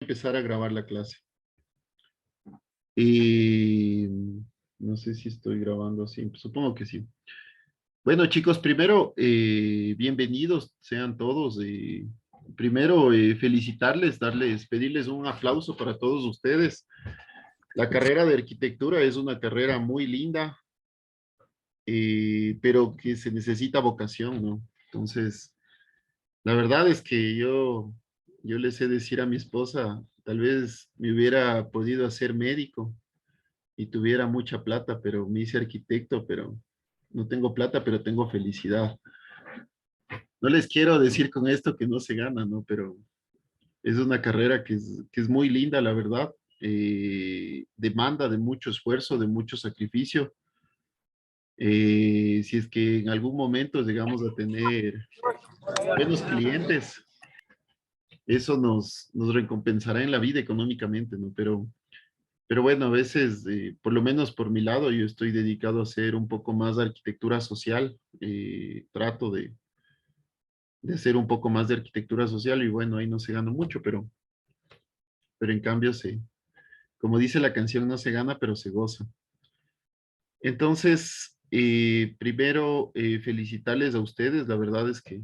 Empezar a grabar la clase. Y no sé si estoy grabando así, supongo que sí. Bueno, chicos, primero, bienvenidos sean todos. Primero, felicitarles, pedirles un aplauso para todos ustedes. La carrera de arquitectura es una carrera muy linda, pero que se necesita vocación, ¿no? Entonces, la verdad es que yo le sé decir a mi esposa, tal vez me hubiera podido hacer médico y tuviera mucha plata, pero me hice arquitecto, pero no tengo plata, pero tengo felicidad. No les quiero decir con esto que no se gana, ¿no? Pero es una carrera que es muy linda, la verdad. Demanda de mucho esfuerzo, de mucho sacrificio. Si es que en algún momento llegamos a tener buenos clientes, eso nos recompensará en la vida económicamente, ¿no? Pero bueno, a veces, por lo menos por mi lado, yo estoy dedicado a hacer un poco más de arquitectura social. Trato de hacer un poco más de arquitectura social y bueno, ahí no se gana mucho, pero en cambio como dice la canción, no se gana, pero se goza. Entonces, primero, felicitarles a ustedes. La verdad es que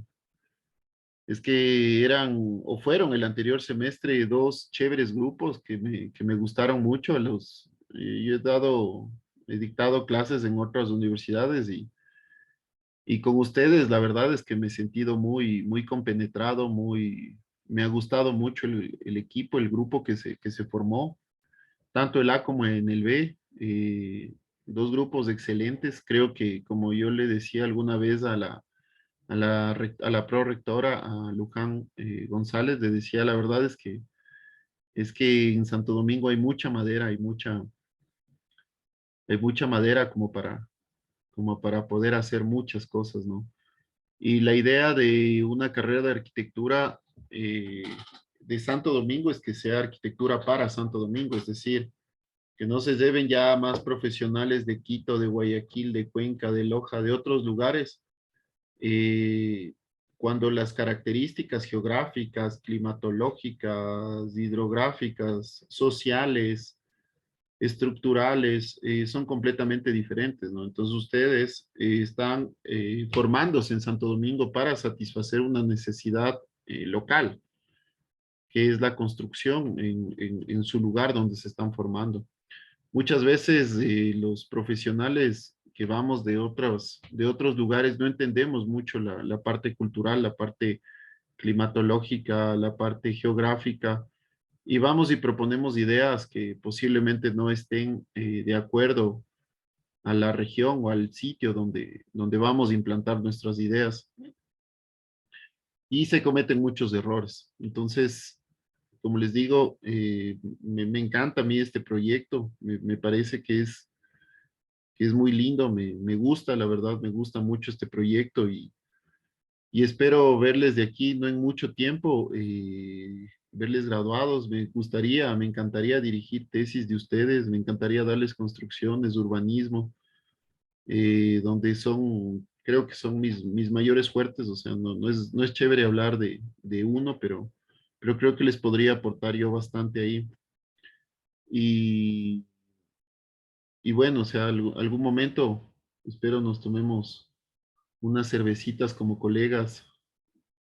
eran o fueron el anterior semestre dos chéveres grupos que me gustaron mucho. Yo he dictado clases en otras universidades y con ustedes la verdad es que me he sentido muy, muy compenetrado, me ha gustado mucho el equipo, el grupo que se formó, tanto el A como en el B. Dos grupos excelentes. Creo que como yo le decía alguna vez a la prorectora, a Luján González, le decía, la verdad es que en Santo Domingo hay mucha madera como para poder hacer muchas cosas, ¿no? Y la idea de una carrera de arquitectura eh, de Santo Domingo es que sea arquitectura para Santo Domingo, es decir, que no se lleven ya más profesionales de Quito, de Guayaquil, de Cuenca, de Loja, de otros lugares, eh, cuando las características geográficas, climatológicas, hidrográficas, sociales, estructurales, son completamente diferentes, ¿no? Entonces ustedes están formándose en Santo Domingo para satisfacer una necesidad local, que es la construcción en su lugar donde se están formando. Muchas veces los profesionales que vamos de otros lugares no entendemos mucho la parte cultural, la parte climatológica, la parte geográfica, y vamos y proponemos ideas que posiblemente no estén de acuerdo a la región o al sitio donde vamos a implantar nuestras ideas, y se cometen muchos errores. Entonces, como les digo, me encanta a mí este proyecto, me parece que es muy lindo, me gusta, la verdad, me gusta mucho este proyecto y espero verles de aquí no en mucho tiempo, verles graduados. Me encantaría dirigir tesis de ustedes, me encantaría darles construcciones, urbanismo, donde creo que son mis mayores fuertes. O sea, no es chévere hablar de uno, pero creo que les podría aportar yo bastante ahí. Y, y bueno, o sea, algún momento espero nos tomemos unas cervecitas como colegas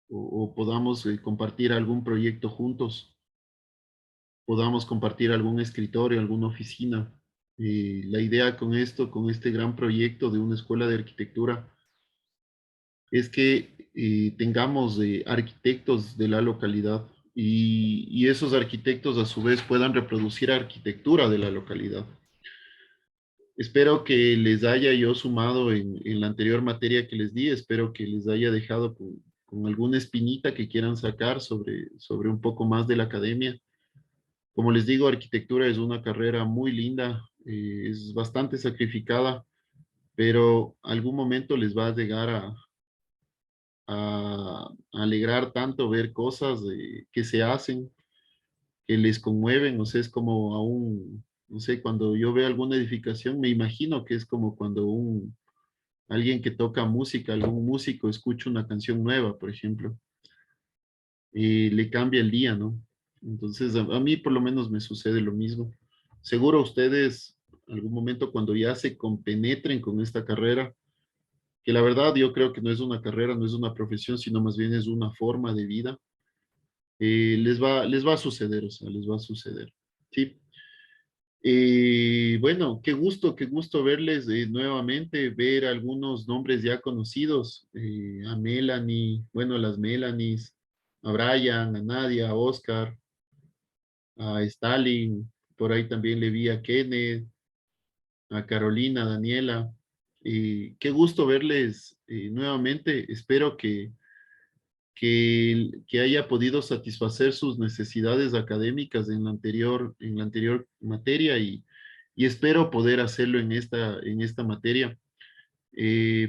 o podamos compartir algún proyecto juntos, podamos compartir algún escritorio, alguna oficina. La idea con esto, con este gran proyecto de una escuela de arquitectura, es que tengamos arquitectos de la localidad y esos arquitectos a su vez puedan reproducir arquitectura de la localidad. Espero que les haya yo sumado en la anterior materia que les di, espero que les haya dejado con alguna espinita que quieran sacar sobre un poco más de la academia. Como les digo, arquitectura es una carrera muy linda, es bastante sacrificada, pero algún momento les va a llegar a alegrar tanto ver cosas que se hacen, que les conmueven. O sea, es como no sé, cuando yo veo alguna edificación, me imagino que es como cuando alguien que toca música, algún músico escucha una canción nueva, por ejemplo, y le cambia el día, ¿no? Entonces, a mí por lo menos me sucede lo mismo. Seguro ustedes, algún momento cuando ya se compenetren con esta carrera, que la verdad yo creo que no es una carrera, no es una profesión, sino más bien es una forma de vida, les va a suceder, o sea, les va a suceder. Sí. Bueno, qué gusto verles nuevamente, ver algunos nombres ya conocidos, a Melanie, bueno, las Melanies, a Brian, a Nadia, a Oscar, a Stalin, por ahí también le vi a Kenneth, a Carolina, a Daniela. Qué gusto verles nuevamente. Espero que haya podido satisfacer sus necesidades académicas en la anterior materia y espero poder hacerlo en esta materia.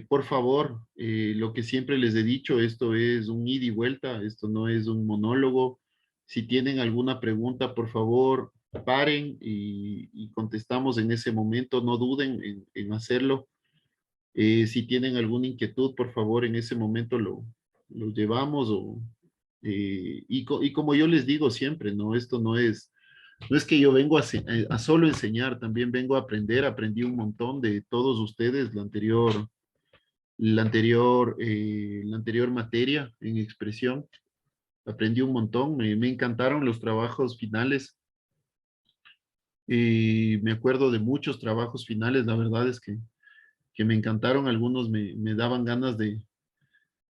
Por favor, lo que siempre les he dicho, esto es un ida y vuelta, esto no es un monólogo. Si tienen alguna pregunta, por favor, paren y contestamos en ese momento, no duden en hacerlo. Si tienen alguna inquietud, por favor, en ese momento lo llevamos y como yo les digo siempre, ¿no? Esto no es que yo vengo a solo enseñar, también vengo a aprender, aprendí un montón de todos ustedes la anterior materia en expresión, aprendí un montón, me encantaron los trabajos finales y me acuerdo de muchos trabajos finales, la verdad es que me encantaron, algunos me daban ganas de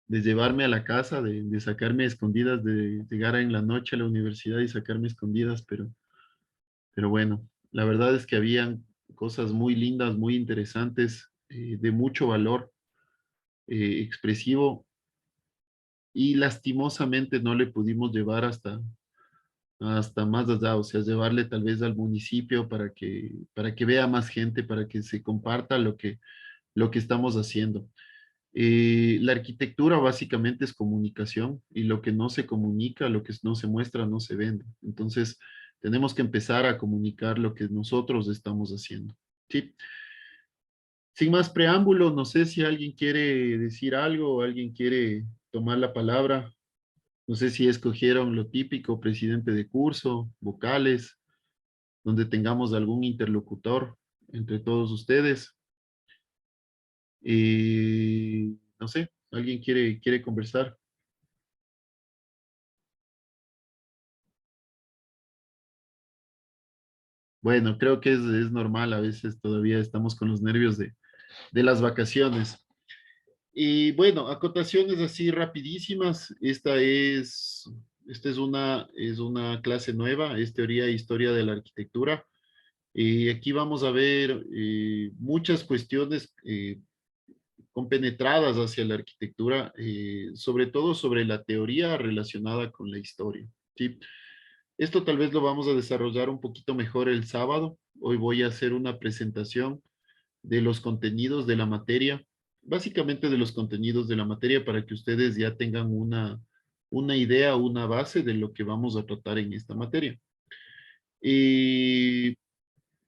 llevarme a la casa, de sacarme a escondidas, de llegar en la noche a la universidad y sacarme escondidas, pero bueno, la verdad es que habían cosas muy lindas, muy interesantes, de mucho valor expresivo y lastimosamente no le pudimos llevar hasta más allá, o sea, llevarle tal vez al municipio para que vea más gente, para que se comparta lo que estamos haciendo. La arquitectura básicamente es comunicación y lo que no se comunica, lo que no se muestra, no se vende. Entonces, tenemos que empezar a comunicar lo que nosotros estamos haciendo. Sí. Sin más preámbulo, no sé si alguien quiere decir algo o alguien quiere tomar la palabra. No sé si escogieron lo típico, presidente de curso, vocales, donde tengamos algún interlocutor entre todos ustedes. No sé, ¿alguien quiere conversar? Bueno, creo que es normal, a veces todavía estamos con los nervios de las vacaciones. Y bueno, acotaciones así rapidísimas. Esta es una clase nueva, es teoría e historia de la arquitectura. Y aquí vamos a ver muchas cuestiones compenetradas hacia la arquitectura, sobre todo sobre la teoría relacionada con la historia. ¿Sí? Esto tal vez lo vamos a desarrollar un poquito mejor el sábado. Hoy voy a hacer una presentación de los contenidos de la materia, básicamente de los contenidos de la materia para que ustedes ya tengan una idea, una base de lo que vamos a tratar en esta materia. Y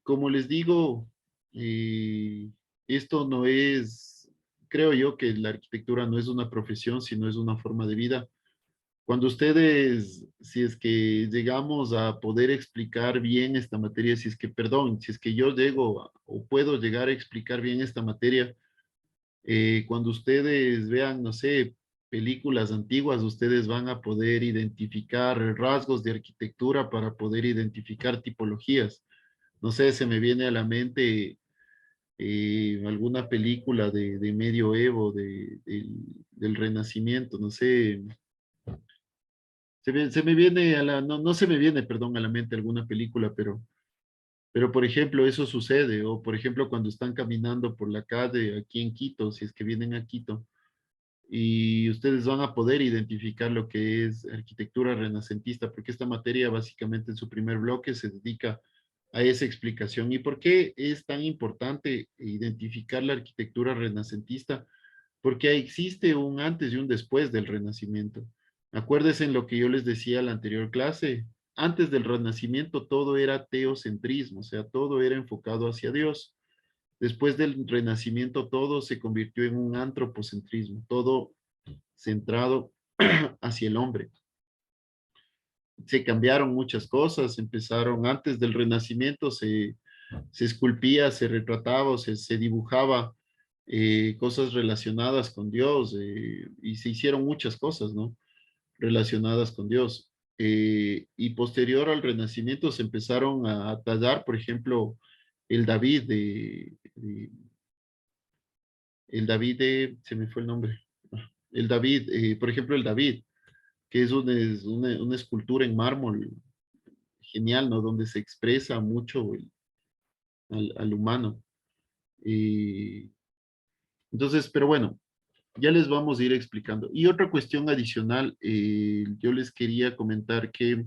como les digo, eh, esto no es, creo yo que la arquitectura no es una profesión, sino es una forma de vida. Cuando ustedes, si es que llegamos a poder explicar bien esta materia, si es que, perdón, si es que yo llego o puedo llegar a explicar bien esta materia, cuando ustedes vean, no sé, películas antiguas, ustedes van a poder identificar rasgos de arquitectura para poder identificar tipologías. No sé, se me viene a la mente alguna película de medioevo, del Renacimiento, no sé, se me viene no se me viene, perdón, a la mente alguna película, pero por ejemplo, eso sucede, o por ejemplo, cuando están caminando por la calle aquí en Quito, si es que vienen a Quito, y ustedes van a poder identificar lo que es arquitectura renacentista, porque esta materia básicamente en su primer bloque se dedica a esa explicación. ¿Y por qué es tan importante identificar la arquitectura renacentista? Porque existe un antes y un después del Renacimiento. Acuérdense en lo que yo les decía en la anterior clase. Antes del Renacimiento todo era teocentrismo, o sea, todo era enfocado hacia Dios. Después del Renacimiento todo se convirtió en un antropocentrismo, todo centrado hacia el hombre. se cambiaron muchas cosas, empezaron antes del Renacimiento, se esculpía, se retrataba, o se dibujaba cosas relacionadas con Dios y se hicieron muchas cosas, ¿no? Relacionadas con Dios. Y posterior al Renacimiento se empezaron a tallar, por ejemplo, el David el David se me fue el nombre, el David, por ejemplo, el David, que es una escultura en mármol genial, ¿no? Donde se expresa mucho al humano. Y entonces, pero bueno, ya les vamos a ir explicando. Y otra cuestión adicional, yo les quería comentar que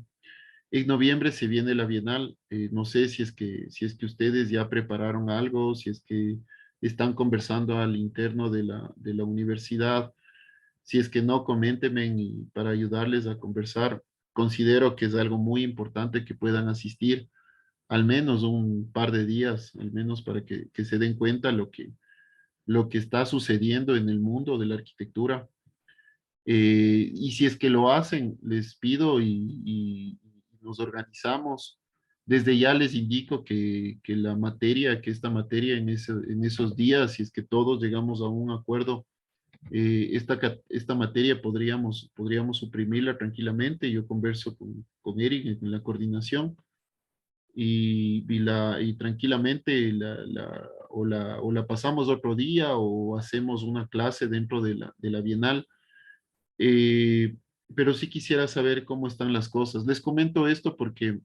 en noviembre se viene la Bienal. No sé si es que ustedes ya prepararon algo, si es que están conversando al interno de la universidad. Si es que no, coméntenme y para ayudarles a conversar. Considero que es algo muy importante que puedan asistir al menos un par de días, al menos para que se den cuenta lo que está sucediendo en el mundo de la arquitectura. Y si es que lo hacen, les pido y nos organizamos. Desde ya les indico que la materia, que esta materia en esos días, si es que todos llegamos a un acuerdo, esta materia podríamos suprimirla tranquilamente. Yo converso con Eric en la coordinación y tranquilamente o la pasamos otro día o hacemos una clase dentro de la Bienal. Eh, pero sí quisiera saber cómo están las cosas. Les comento esto porque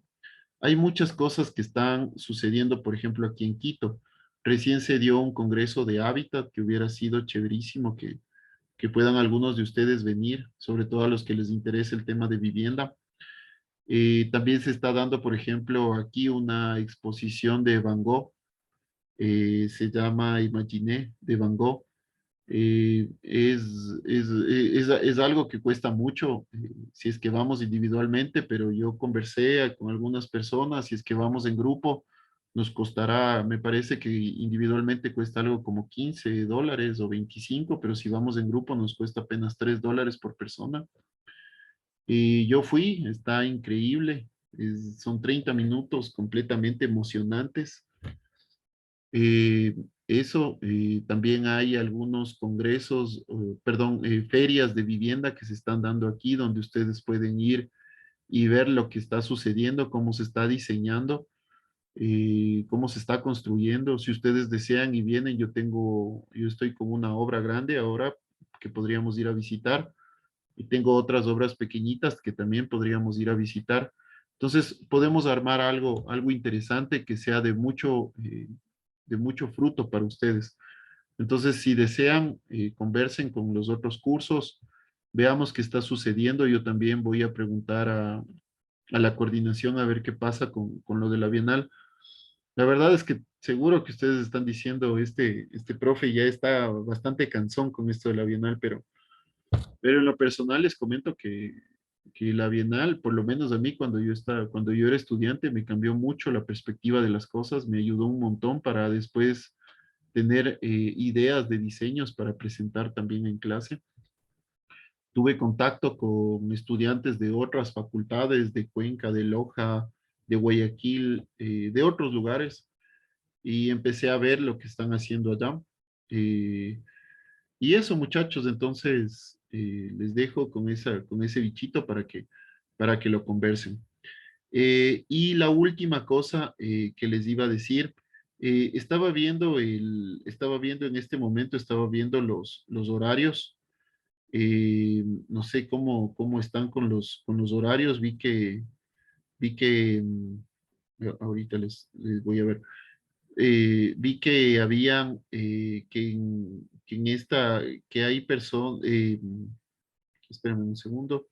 hay muchas cosas que están sucediendo, por ejemplo, aquí en Quito. Recién se dio un congreso de hábitat que hubiera sido chéverísimo que puedan algunos de ustedes venir, sobre todo a los que les interese el tema de vivienda. También se está dando, por ejemplo, aquí una exposición de Van Gogh, se llama Imaginé de Van Gogh. Es algo que cuesta mucho si es que vamos individualmente, pero yo conversé con algunas personas, si es que vamos en grupo, nos costará, me parece que individualmente cuesta algo como $15 o 25, pero si vamos en grupo nos cuesta apenas $3 por persona. Y yo fui, está increíble, son 30 minutos completamente emocionantes. Eh, también hay algunos congresos, perdón, ferias de vivienda que se están dando aquí, donde ustedes pueden ir y ver lo que está sucediendo, cómo se está diseñando, cómo se está construyendo. Si ustedes desean y vienen, yo estoy con una obra grande ahora que podríamos ir a visitar y tengo otras obras pequeñitas que también podríamos ir a visitar. Entonces, podemos armar algo interesante que sea de mucho fruto para ustedes. Entonces, si desean, conversen con los otros cursos, veamos qué está sucediendo. Yo también voy a preguntar a la coordinación a ver qué pasa con lo de la Bienal. La verdad es que seguro que ustedes están diciendo, este profe ya está bastante cansón con esto de la Bienal, pero en lo personal les comento que la Bienal, por lo menos a mí cuando yo era estudiante, me cambió mucho la perspectiva de las cosas, me ayudó un montón para después tener ideas de diseños para presentar también en clase. Tuve contacto con estudiantes de otras facultades, de Cuenca, de Loja, de Guayaquil, de otros lugares, y empecé a ver lo que están haciendo allá. Eh, y eso, muchachos, entonces les dejo con ese bichito para que lo conversen. Y la última cosa que les iba a decir, estaba viendo en este momento, estaba viendo los horarios. No sé cómo están con los horarios. Vi que, ahorita les voy a ver. Vi que habían, que en esta, que hay personas, espérame un segundo,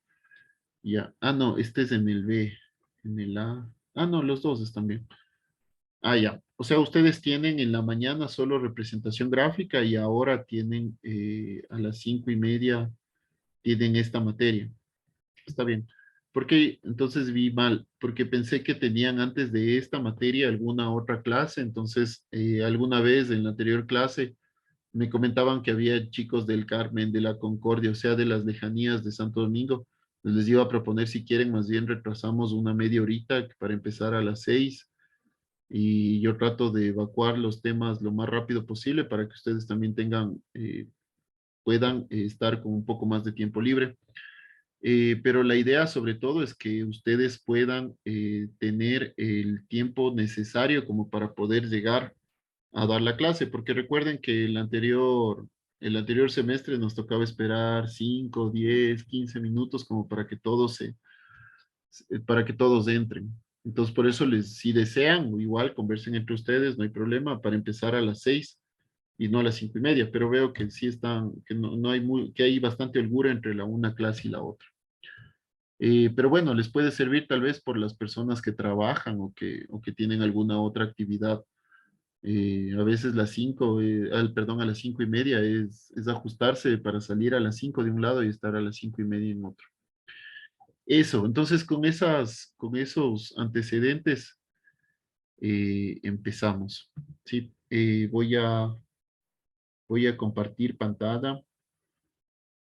ya, no, este es en el B, en el A, no, los dos están bien. Ya, o sea, ustedes tienen en la mañana solo representación gráfica y ahora tienen a las 5:30, tienen esta materia. Está bien. Porque entonces vi mal, porque pensé que tenían antes de esta materia alguna otra clase, entonces alguna vez en la anterior clase me comentaban que había chicos del Carmen, de la Concordia, o sea, de las lejanías de Santo Domingo, Les iba a proponer si quieren, más bien retrasamos una media horita para empezar a las 6 y yo trato de evacuar los temas lo más rápido posible para que ustedes también puedan estar con un poco más de tiempo libre. Pero la idea sobre todo es que ustedes puedan tener el tiempo necesario como para poder llegar a dar la clase, porque recuerden que el anterior semestre nos tocaba esperar 5, 10, 15 minutos como para que para que todos entren. Entonces, por eso si desean, igual conversen entre ustedes, no hay problema, para empezar a las 6 y no a las 5:30, pero veo que sí están, que no hay que hay bastante holgura entre la una clase y la otra. Pero bueno, les puede servir tal vez por las personas que trabajan o que tienen alguna otra actividad. A veces perdón, a las 5:30 es ajustarse para salir a las 5 de un lado y estar a las 5:30 en otro. Eso, entonces con esos antecedentes empezamos. Sí, voy a compartir pantalla.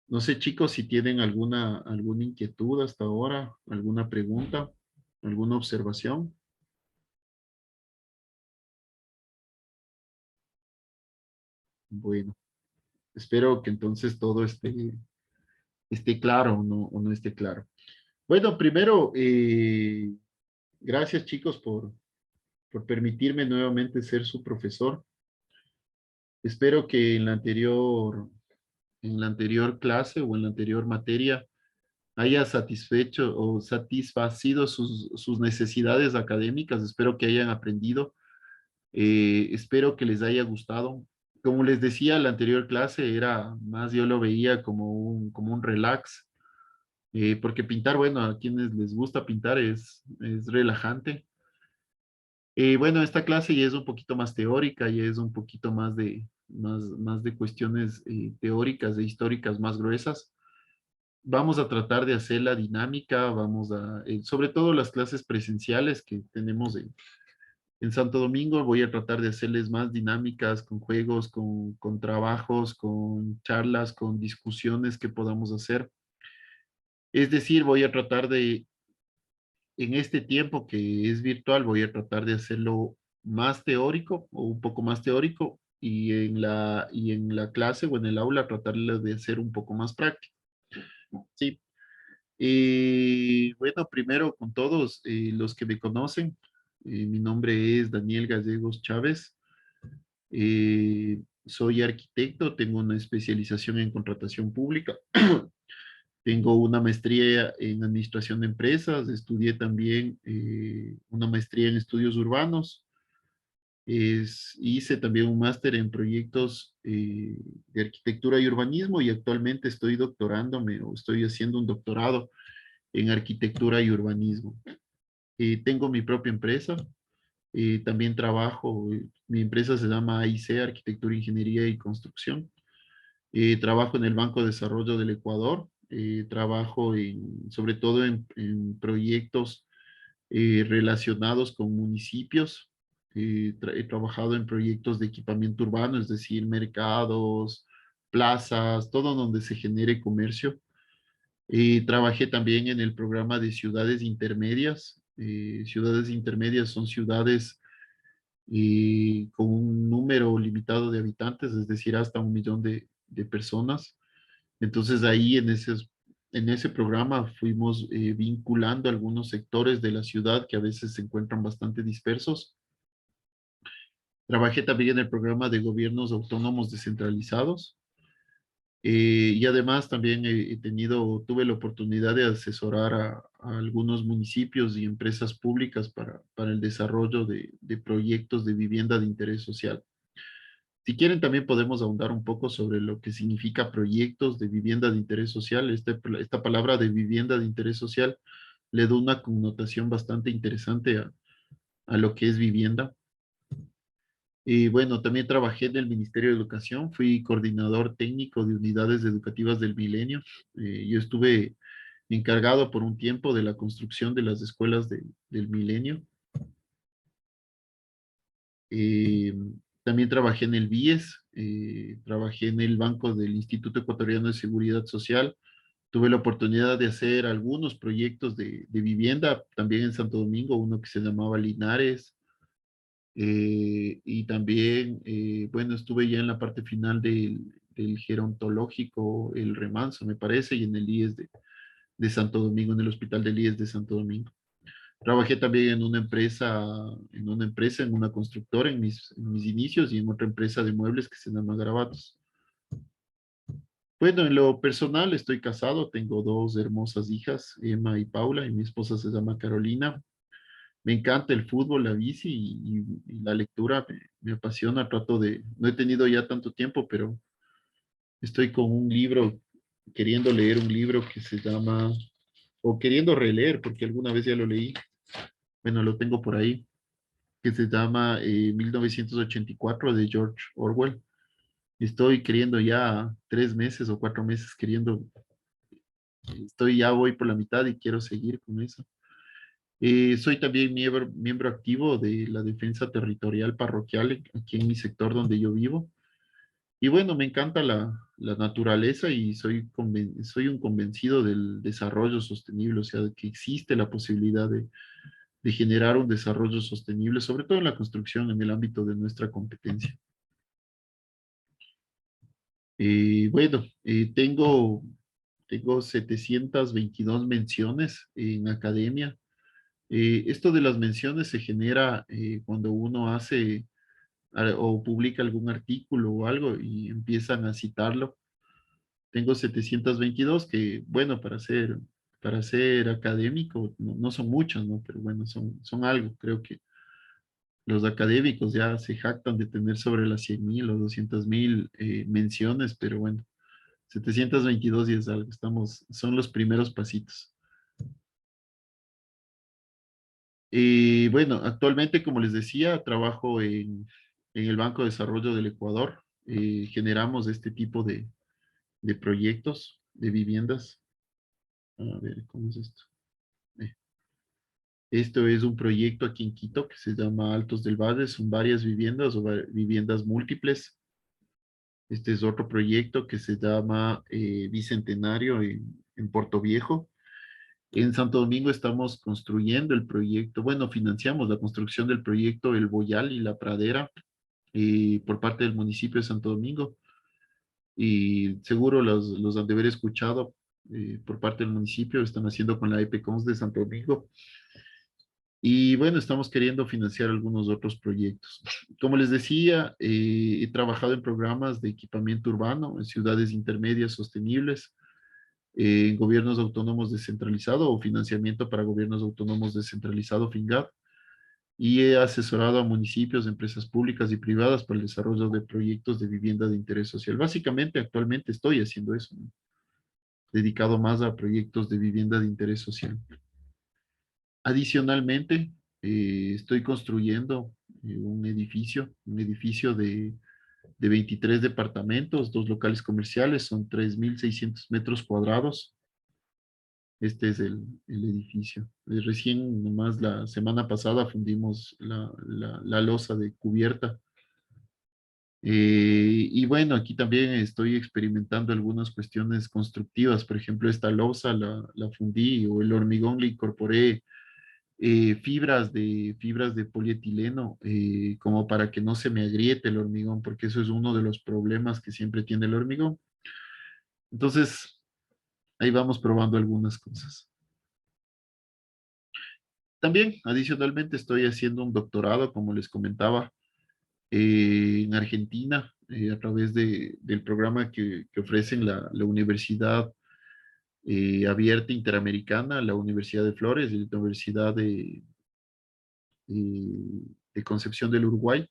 No sé, chicos, si tienen alguna inquietud hasta ahora, alguna pregunta, alguna observación. Bueno, espero que entonces todo esté claro o no esté claro. Bueno, primero, gracias chicos por permitirme nuevamente ser su profesor. Espero que en la anterior clase o en la anterior materia haya satisfecho o satisfacido sus necesidades académicas. Espero que hayan aprendido. Espero que les haya gustado. Como les decía, la anterior clase era más, yo lo veía como un relax, porque pintar, bueno, a quienes les gusta pintar es relajante. Bueno, esta clase ya es un poquito más teórica, ya es un poquito más de cuestiones teóricas e históricas más gruesas. Vamos a tratar de hacer la dinámica, sobre todo las clases presenciales que tenemos en Santo Domingo, voy a tratar de hacerles más dinámicas con juegos, con trabajos, con charlas, con discusiones que podamos hacer. Es decir, voy a tratar en este tiempo que es virtual, voy a tratar de hacerlo más teórico o un poco más teórico y en la clase o en el aula tratarlo de hacer un poco más práctico. Sí. Y bueno, primero con todos los que me conocen, mi nombre es Daniel Gallegos Chávez. Soy arquitecto, tengo una especialización en contratación pública, tengo una maestría en administración de empresas, estudié también una maestría en estudios urbanos, hice también un máster en proyectos de arquitectura y urbanismo y actualmente estoy doctorándome o estoy haciendo un doctorado en arquitectura y urbanismo. Tengo mi propia empresa, también trabajo, mi empresa se llama AIC, Arquitectura, Ingeniería y Construcción. Trabajo en el Banco de Desarrollo del Ecuador, trabajo sobre todo en proyectos relacionados con municipios. He trabajado en proyectos de equipamiento urbano, es decir, mercados, plazas, todo donde se genere comercio. Trabajé también en el programa de ciudades intermedias. Ciudades intermedias son ciudades con un número limitado de habitantes, es decir, hasta 1 millón de personas. Entonces ahí en ese programa fuimos vinculando algunos sectores de la ciudad que a veces se encuentran bastante dispersos. Trabajé también en el programa de gobiernos autónomos descentralizados. Y además también tuve la oportunidad de asesorar a algunos municipios y empresas públicas para el desarrollo de proyectos de vivienda de interés social. Si quieren, también podemos ahondar un poco sobre lo que significa proyectos de vivienda de interés social. Esta palabra de vivienda de interés social le da una connotación bastante interesante a lo que es vivienda. Y bueno, también trabajé en el Ministerio de Educación, fui coordinador técnico de unidades educativas del Milenio. Yo estuve encargado por un tiempo de la construcción de las escuelas del Milenio. Eh, También trabajé en el BIES, trabajé en el Banco del Instituto Ecuatoriano de Seguridad Social. Tuve la oportunidad de hacer algunos proyectos de vivienda, también en Santo Domingo, uno que se llamaba Linares, y también, bueno, estuve ya en la parte final del gerontológico, el Remanso, me parece, y en el IES de Santo Domingo, en el Hospital del IES de Santo Domingo. Trabajé también en una constructora en mis inicios y en otra empresa de muebles que se llama Garabatos. Bueno, en lo personal estoy casado, tengo dos hermosas hijas, Emma y Paula, y mi esposa se llama Carolina. Me encanta el fútbol, la bici y la lectura, me apasiona, no he tenido ya tanto tiempo, pero estoy con un libro, queriendo leer un libro que se llama, o queriendo releer, porque alguna vez ya lo leí, bueno, lo tengo por ahí, que se llama 1984 de George Orwell. Estoy queriendo ya 3 meses o 4 meses queriendo, ya voy por la mitad y quiero seguir con eso. Soy también miembro activo de la defensa territorial parroquial aquí en mi sector donde yo vivo. Y bueno, me encanta la naturaleza y soy un convencido del desarrollo sostenible, o sea, de que existe la posibilidad de generar un desarrollo sostenible, sobre todo en la construcción, en el ámbito de nuestra competencia. Bueno, tengo 722 menciones en academia. Esto de las menciones se genera cuando uno hace o publica algún artículo o algo y empiezan a citarlo. Tengo 722 que, bueno, para ser académico, no son muchos, ¿no? Pero bueno, son algo. Creo que los académicos ya se jactan de tener sobre las 100.000 o 200.000 menciones, pero bueno, 722 y es algo. Son los primeros pasitos. Y bueno, actualmente, como les decía, trabajo en el Banco de Desarrollo del Ecuador. Generamos este tipo de proyectos de viviendas. A ver, ¿cómo es esto? Eh, Esto es un proyecto aquí en Quito que se llama Altos del Valle. Son varias viviendas o viviendas múltiples. Este es otro proyecto que se llama Bicentenario en Puerto Viejo. En Santo Domingo estamos construyendo el proyecto, bueno, financiamos la construcción del proyecto El Boyal y La Pradera por parte del municipio de Santo Domingo. Y seguro los han de haber escuchado por parte del municipio, están haciendo con la EPCONS de Santo Domingo. Y bueno, estamos queriendo financiar algunos otros proyectos. Como les decía, he trabajado en programas de equipamiento urbano en ciudades intermedias sostenibles, en gobiernos autónomos descentralizados o financiamiento para gobiernos autónomos descentralizado, FINGAD, y he asesorado a municipios, empresas públicas y privadas para el desarrollo de proyectos de vivienda de interés social. Básicamente, actualmente estoy haciendo eso, ¿no? Dedicado más a proyectos de vivienda de interés social. Adicionalmente, estoy construyendo un edificio de 23 departamentos, dos locales comerciales, son 3.600 metros cuadrados. Este es el edificio. Recién, nomás la semana pasada, fundimos la losa de cubierta. Y bueno, aquí también estoy experimentando algunas cuestiones constructivas. Por ejemplo, esta losa la fundí o el hormigón le incorporé fibras de polietileno como para que no se me agriete el hormigón, porque eso es uno de los problemas que siempre tiene el hormigón. Entonces, ahí vamos probando algunas cosas. También, adicionalmente, estoy haciendo un doctorado, como les comentaba, en Argentina, a través del programa que ofrecen la Universidad Abierta Interamericana, la Universidad de Flores y la Universidad de Concepción del Uruguay.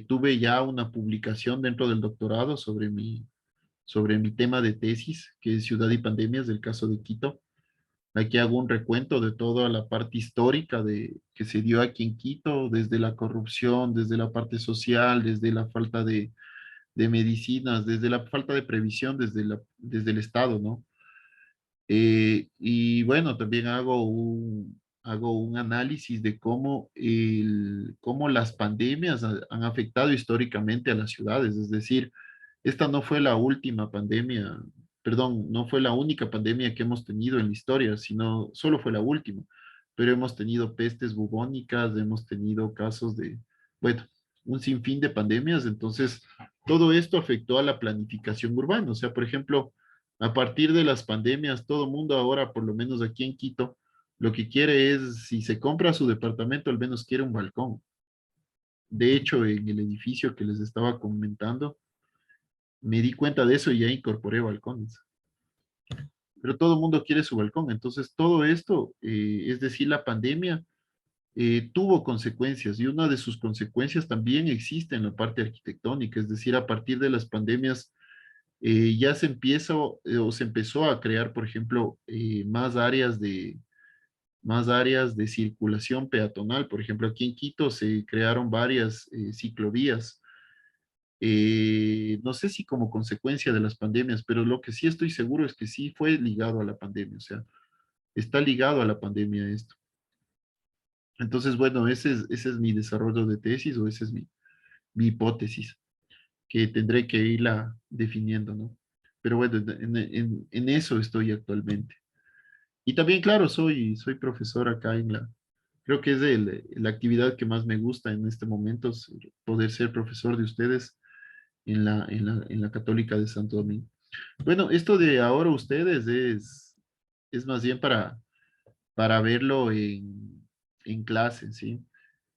Tuve ya una publicación dentro del doctorado sobre mi tema de tesis, que es Ciudad y Pandemias del caso de Quito. Aquí hago un recuento de toda la parte histórica que se dio aquí en Quito, desde la corrupción, desde la parte social, desde la falta de medicinas, desde la falta de previsión, desde el Estado, ¿no? Y bueno, también hago un análisis de cómo las pandemias han afectado históricamente a las ciudades. Es decir, esta no fue la última pandemia perdón, no fue la única pandemia que hemos tenido en la historia, sino solo fue la última, pero hemos tenido pestes bubónicas, hemos tenido casos de, bueno, un sinfín de pandemias, entonces todo esto afectó a la planificación urbana. O sea, por ejemplo, a partir de las pandemias, todo el mundo ahora, por lo menos aquí en Quito, lo que quiere es, si se compra su departamento, al menos quiere un balcón. De hecho, en el edificio que les estaba comentando, me di cuenta de eso y ya incorporé balcones. Pero todo el mundo quiere su balcón. Entonces, todo esto, es decir, la pandemia, tuvo consecuencias y una de sus consecuencias también existe en la parte arquitectónica. Es decir, a partir de las pandemias, ya se empieza o se empezó a crear, por ejemplo, más áreas de circulación peatonal. Por ejemplo, aquí en Quito se crearon varias ciclovías. No sé si como consecuencia de las pandemias, pero lo que sí estoy seguro es que sí fue ligado a la pandemia, o sea, está ligado a la pandemia esto. Entonces, bueno, ese es mi desarrollo de tesis o esa es mi hipótesis, que tendré que irla definiendo, ¿no? Pero bueno, en eso estoy actualmente. Y también, claro, soy profesor acá creo que es la actividad que más me gusta en este momento, es poder ser profesor de ustedes en la Católica de Santo Domingo. Bueno, esto de ahora ustedes es más bien para verlo en clase, ¿sí?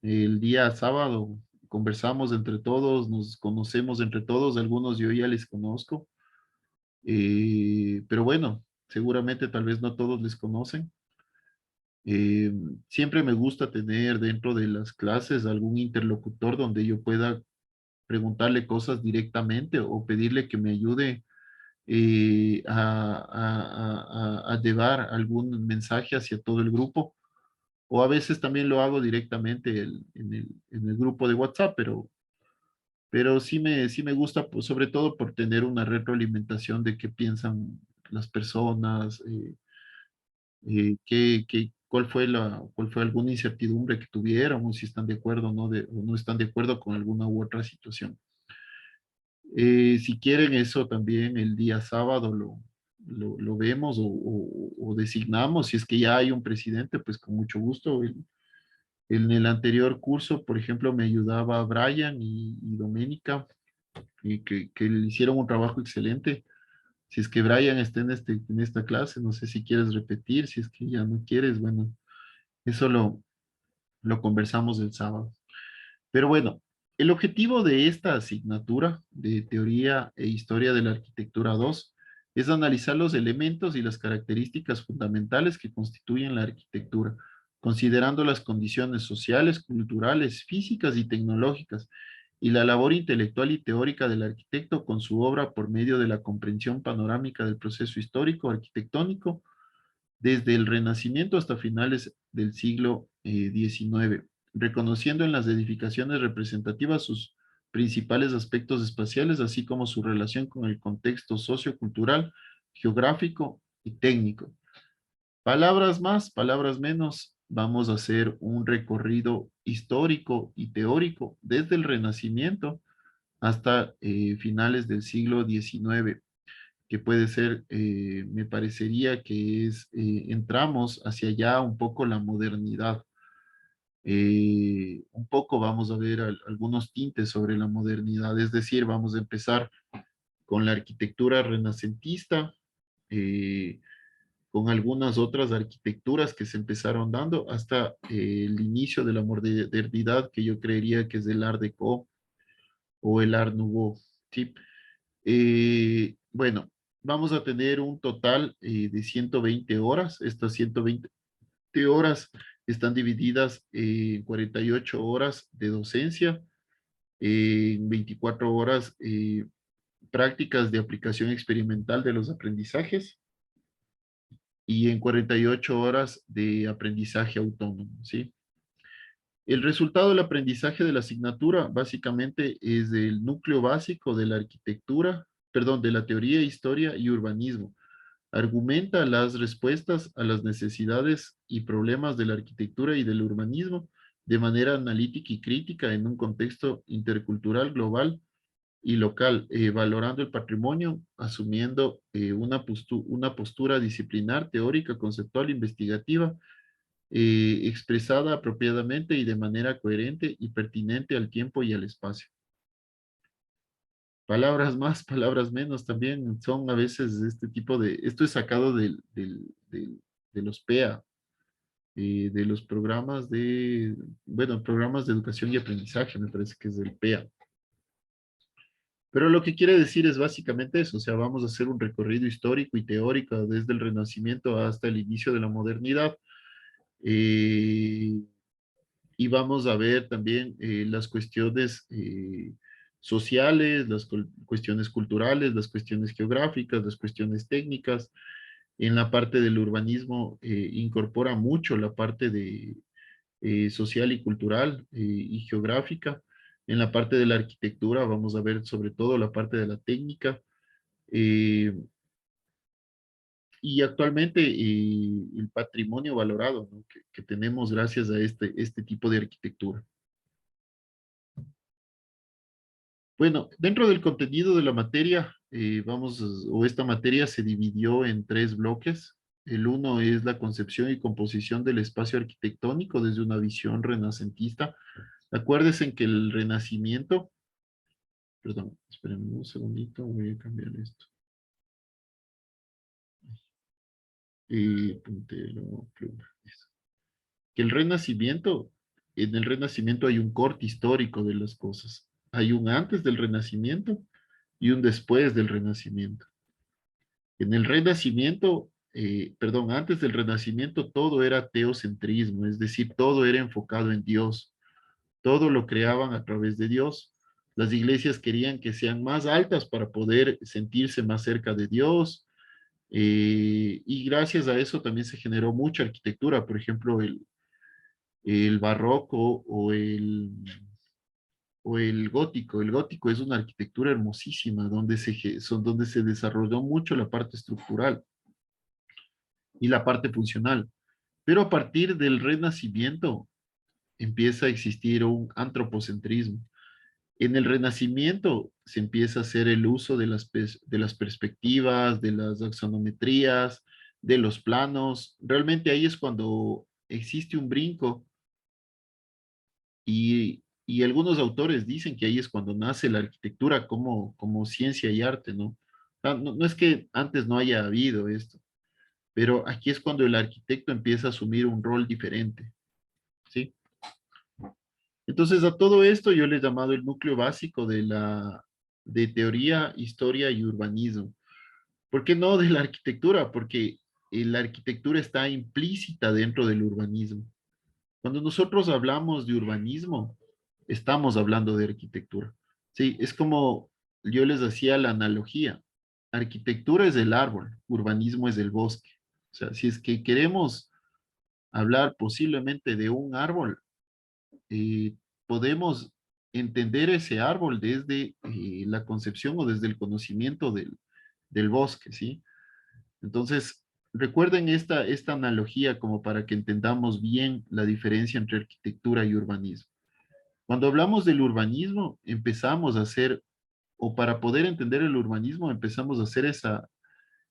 El día sábado conversamos entre todos, nos conocemos entre todos, algunos yo ya les conozco, pero bueno, seguramente tal vez no todos les conocen. Eh, Siempre me gusta tener dentro de las clases algún interlocutor donde yo pueda preguntarle cosas directamente o pedirle que me ayude a llevar algún mensaje hacia todo el grupo. O a veces también lo hago directamente en el grupo de WhatsApp, pero sí me gusta, pues, sobre todo por tener una retroalimentación de qué piensan las personas, cuál fue alguna incertidumbre que tuvieron, o si están de acuerdo o no están de acuerdo con alguna u otra situación. Si quieren eso también el día sábado lo vemos o designamos. Si es que ya hay un presidente, pues con mucho gusto. En el anterior curso, por ejemplo, me ayudaba Brian y Doménica, y que le hicieron un trabajo excelente. Si es que Brian está en esta clase, no sé si quieres repetir, si es que ya no quieres, bueno, eso lo conversamos el sábado. Pero bueno, el objetivo de esta asignatura de Teoría e Historia de la Arquitectura 2 es analizar los elementos y las características fundamentales que constituyen la arquitectura, considerando las condiciones sociales, culturales, físicas y tecnológicas, y la labor intelectual y teórica del arquitecto con su obra por medio de la comprensión panorámica del proceso histórico arquitectónico desde el Renacimiento hasta finales del siglo XIX, reconociendo en las edificaciones representativas sus principales aspectos espaciales, así como su relación con el contexto sociocultural, geográfico y técnico. Palabras más, palabras menos, vamos a hacer un recorrido histórico y teórico desde el Renacimiento hasta finales del siglo XIX, que puede ser, me parecería que entramos hacia allá un poco la modernidad. Un poco vamos a ver algunos tintes sobre la modernidad, es decir, vamos a empezar con la arquitectura renacentista, eh, con algunas otras arquitecturas que se empezaron dando hasta el inicio de la modernidad, que yo creería que es el Art Deco o el Art Nouveau, ¿sí? Bueno, vamos a tener un total de 120 horas. Estas 120 horas están divididas en 48 horas de docencia, en 24 horas prácticas de aplicación experimental de los aprendizajes y en 48 horas de aprendizaje autónomo, ¿sí? El resultado del aprendizaje de la asignatura básicamente es el núcleo básico de la arquitectura, perdón, de la teoría, historia y urbanismo. Argumenta las respuestas a las necesidades y problemas de la arquitectura y del urbanismo de manera analítica y crítica en un contexto intercultural global y local, valorando el patrimonio, asumiendo una postura disciplinar, teórica, conceptual, investigativa, expresada apropiadamente y de manera coherente y pertinente al tiempo y al espacio. Palabras más, palabras menos también son a veces este tipo de, esto es sacado de los PEA, de los programas bueno, programas de educación y aprendizaje, me parece que es del PEA. Pero lo que quiere decir es básicamente eso, o sea, vamos a hacer un recorrido histórico y teórico desde el Renacimiento hasta el inicio de la modernidad. eh, y vamos a ver también las cuestiones sociales, las cuestiones culturales, las cuestiones geográficas, las cuestiones técnicas. En la parte del urbanismo incorpora mucho la parte de social y cultural y geográfica. En la parte de la arquitectura vamos a ver sobre todo la parte de la técnica. eh, y actualmente el patrimonio valorado, ¿no? que tenemos gracias a este tipo de arquitectura. Bueno, dentro del contenido de la materia, o esta materia se dividió en tres bloques. El uno es la concepción y composición del espacio arquitectónico desde una visión renacentista. Acuérdense que el Renacimiento, perdón, espérenme un segundito, voy a cambiar esto. Puntero, pluma, eso. Que el Renacimiento, en el Renacimiento hay un corte histórico de las cosas. Hay un antes del Renacimiento y un después del Renacimiento. En el Renacimiento, perdón, antes del Renacimiento todo era teocentrismo, es decir, todo era enfocado en Dios, todo lo creaban a través de Dios. Las iglesias querían que sean más altas para poder sentirse más cerca de Dios, y gracias a eso también se generó mucha arquitectura, por ejemplo, el barroco o el gótico. El gótico es una arquitectura hermosísima donde se desarrolló mucho la parte estructural y la parte funcional. Pero a partir del Renacimiento empieza a existir un antropocentrismo. En el Renacimiento se empieza a hacer el uso de las perspectivas, de las axonometrías, de los planos. Realmente ahí es cuando existe un brinco y algunos autores dicen que ahí es cuando nace la arquitectura como ciencia y arte, ¿no? No es que antes no haya habido esto, pero aquí es cuando el arquitecto empieza a asumir un rol diferente, ¿sí? Entonces, a todo esto yo le he llamado el núcleo básico de teoría, historia y urbanismo. ¿Por qué no de la arquitectura? Porque la arquitectura está implícita dentro del urbanismo. Cuando nosotros hablamos de urbanismo, estamos hablando de arquitectura. Sí, es como yo les hacía la analogía. Arquitectura es el árbol, urbanismo es el bosque. O sea, si es que queremos hablar posiblemente de un árbol, eh, podemos entender ese árbol desde la concepción o desde el conocimiento del bosque, ¿sí? Entonces, recuerden esta analogía como para que entendamos bien la diferencia entre arquitectura y urbanismo. Cuando hablamos del urbanismo, empezamos a hacer, o para poder entender el urbanismo, empezamos a hacer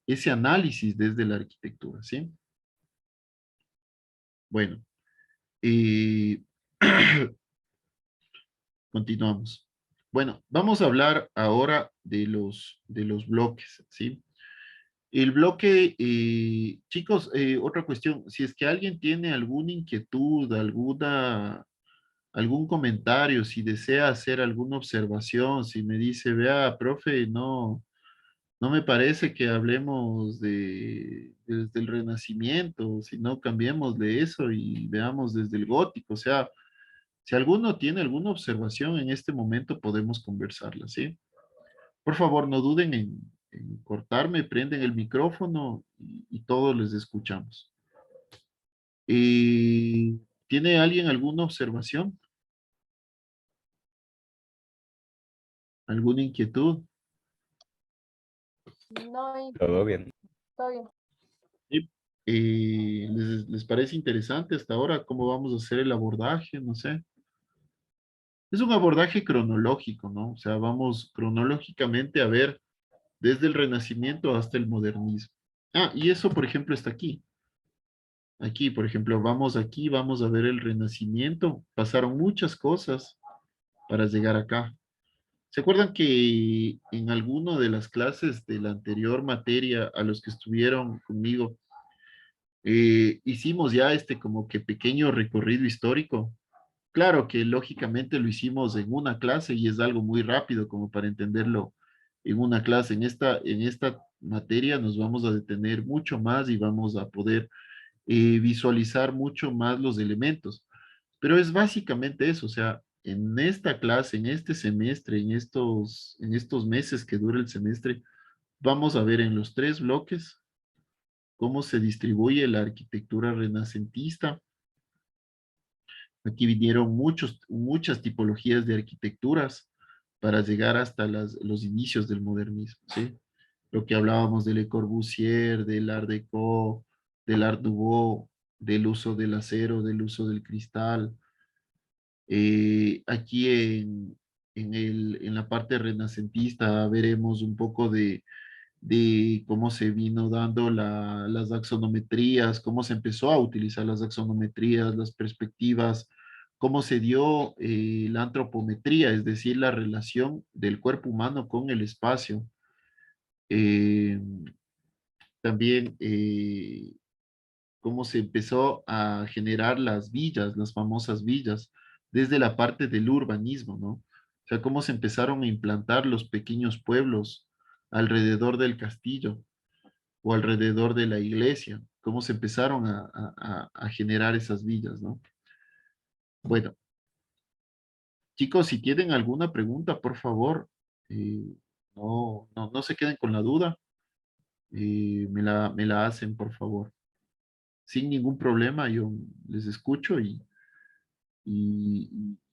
ese análisis desde la arquitectura, ¿sí? Bueno, eh, continuamos. Bueno, vamos a hablar ahora de los bloques, ¿sí? El bloque, chicos, otra cuestión, si es que alguien tiene alguna inquietud, algún comentario, si desea hacer alguna observación, si me dice, vea, profe, no me parece que hablemos desde el Renacimiento, si no cambiemos de eso y veamos desde el gótico, o sea, si alguno tiene alguna observación en este momento, podemos conversarla, ¿sí? Por favor, no duden en cortarme, prenden el micrófono y todos les escuchamos. ¿Tiene alguien alguna observación? ¿Alguna inquietud? No, Todo bien. todo bien. Sí. ¿Les parece interesante hasta ahora cómo vamos a hacer el abordaje? No sé. Es un abordaje cronológico, ¿no? O sea, vamos cronológicamente a ver desde el Renacimiento hasta el modernismo. Ah, y eso, por ejemplo, está aquí. Aquí, por ejemplo, vamos aquí, vamos a ver el Renacimiento. Pasaron muchas cosas para llegar acá. ¿Se acuerdan que en alguna de las clases de la anterior materia a los que estuvieron conmigo, hicimos ya este como que pequeño recorrido histórico? Claro que lógicamente lo hicimos en una clase y es algo muy rápido como para entenderlo en una clase. En esta materia nos vamos a detener mucho más y vamos a poder visualizar mucho más los elementos. Pero es básicamente eso, o sea, en esta clase, en este semestre, en estos meses que dura el semestre, vamos a ver en los tres bloques cómo se distribuye la arquitectura renacentista. Aquí vinieron muchas tipologías de arquitecturas para llegar hasta los inicios del modernismo, ¿sí? Lo que hablábamos de Le Corbusier, del Art Deco, del Art Nouveau, del uso del acero, del uso del cristal. Aquí en la parte renacentista veremos un poco de cómo se vino dando las axonometrías, cómo se empezó a utilizar las axonometrías, las perspectivas, cómo se dio la antropometría, es decir, la relación del cuerpo humano con el espacio. Eh, también cómo se empezó a generar las villas, las famosas villas, desde la parte del urbanismo, ¿no? O sea, cómo se empezaron a implantar los pequeños pueblos alrededor del castillo o alrededor de la iglesia, cómo se empezaron a generar esas villas, ¿no? Bueno, chicos, si tienen alguna pregunta, por favor, eh, no se queden con la duda, me la hacen, por favor. Sin ningún problema, yo les escucho y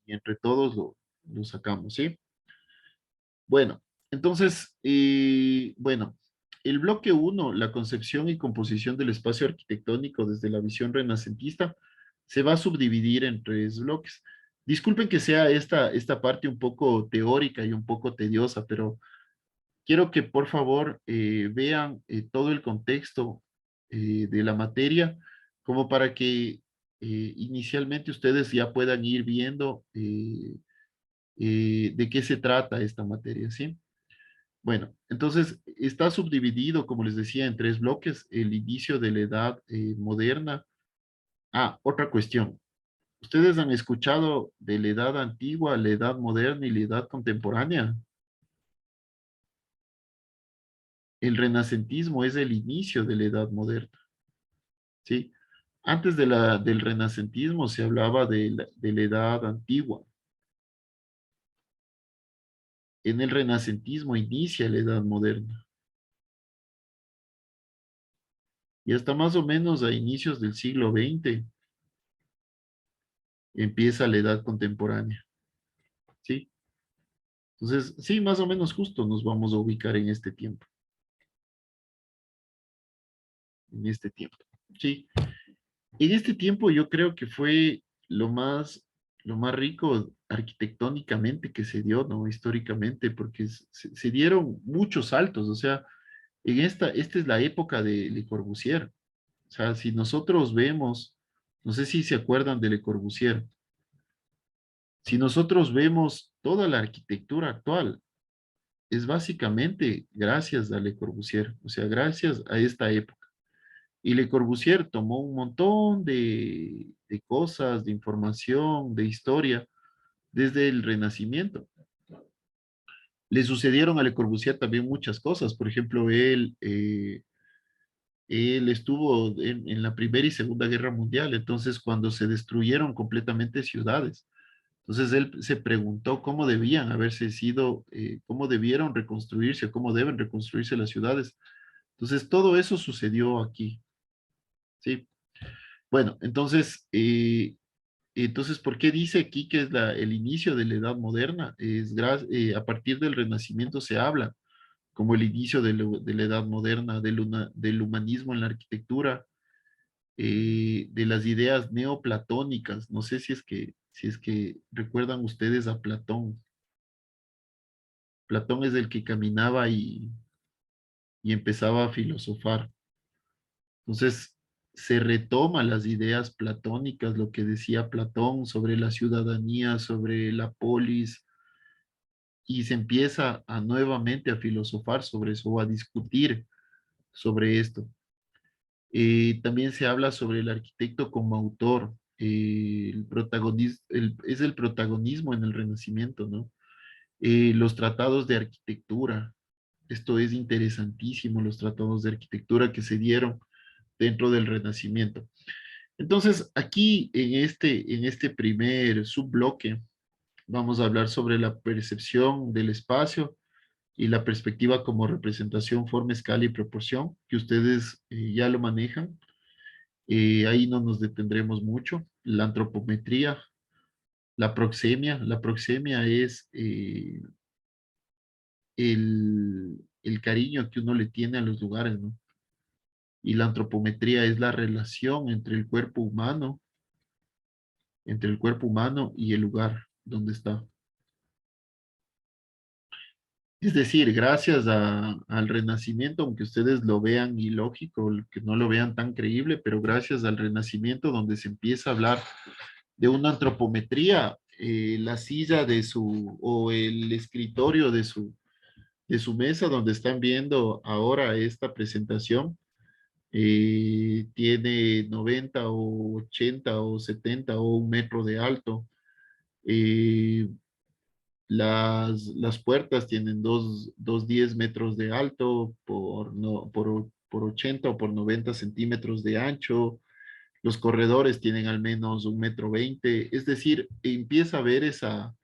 entre todos lo sacamos, ¿sí? Bueno, entonces, bueno, el bloque uno, la concepción y composición del espacio arquitectónico desde la visión renacentista, se va a subdividir en tres bloques. Disculpen que sea esta parte un poco teórica y un poco tediosa, pero quiero que por favor vean todo el contexto de la materia, como para que inicialmente ustedes ya puedan ir viendo de qué se trata esta materia, ¿sí? Bueno, entonces está subdividido, como les decía, en tres bloques, el inicio de la edad moderna. Ah, otra cuestión. ¿Ustedes han escuchado de la edad antigua, la edad moderna y la edad contemporánea? El renacentismo es el inicio de la edad moderna, ¿sí? Antes del renacentismo se hablaba de la edad antigua. En el renacentismo inicia la edad moderna. Y hasta más o menos a inicios del siglo XX empieza la edad contemporánea, ¿sí? Entonces, sí, más o menos justo nos vamos a ubicar en este tiempo, en este tiempo, ¿sí? En este tiempo yo creo que fue lo más rico arquitectónicamente que se dio, ¿no? Históricamente, porque se dieron muchos saltos, o sea, esta es la época de Le Corbusier. O sea, si nosotros vemos, no sé si se acuerdan de Le Corbusier, si nosotros vemos toda la arquitectura actual, es básicamente gracias a Le Corbusier, o sea, gracias a esta época. Y Le Corbusier tomó un montón de cosas, de información, de historia, desde el Renacimiento. Le sucedieron a Le Corbusier también muchas cosas. Por ejemplo, él estuvo en la Primera y Segunda Guerra Mundial, entonces cuando se destruyeron completamente ciudades. Entonces él se preguntó cómo debían haberse sido, cómo debieron reconstruirse, cómo deben reconstruirse las ciudades. Entonces todo eso sucedió aquí, ¿sí? Bueno, entonces, ¿por qué dice aquí que es el inicio de la Edad Moderna? A partir del Renacimiento se habla como el inicio de la Edad Moderna, del humanismo en la arquitectura, de las ideas neoplatónicas. No sé si es que Si es que recuerdan ustedes a Platón. Platón es el que caminaba y empezaba a filosofar. Entonces, se retoma las ideas platónicas, lo que decía Platón sobre la ciudadanía, sobre la polis, y se empieza a nuevamente a filosofar sobre eso o a discutir sobre esto. También se habla sobre el arquitecto como autor. Es el protagonismo en el Renacimiento, ¿no? Los tratados de arquitectura. Esto es interesantísimo, los tratados de arquitectura que se dieron dentro del Renacimiento. Entonces, aquí en este primer subbloque, vamos a hablar sobre la percepción del espacio y la perspectiva como representación, forma, escala y proporción, que ustedes ya lo manejan. Ahí no nos detendremos mucho. La antropometría, la proxemia. La proxemia es el cariño que uno le tiene a los lugares, ¿no? Y la antropometría es la relación entre el cuerpo humano y el lugar donde está. Es decir, gracias al Renacimiento, aunque ustedes lo vean ilógico, que no lo vean tan creíble, pero gracias al Renacimiento, donde se empieza a hablar de una antropometría, la silla o el escritorio de su mesa, donde están viendo ahora esta presentación, tiene 90 o 80 o 70 o 1 metro de alto. Eh, las puertas tienen dos 10 metros de alto por 80 o por 90 centímetros de ancho. Los corredores tienen al menos 1,20 m. Es decir, empieza a haber esa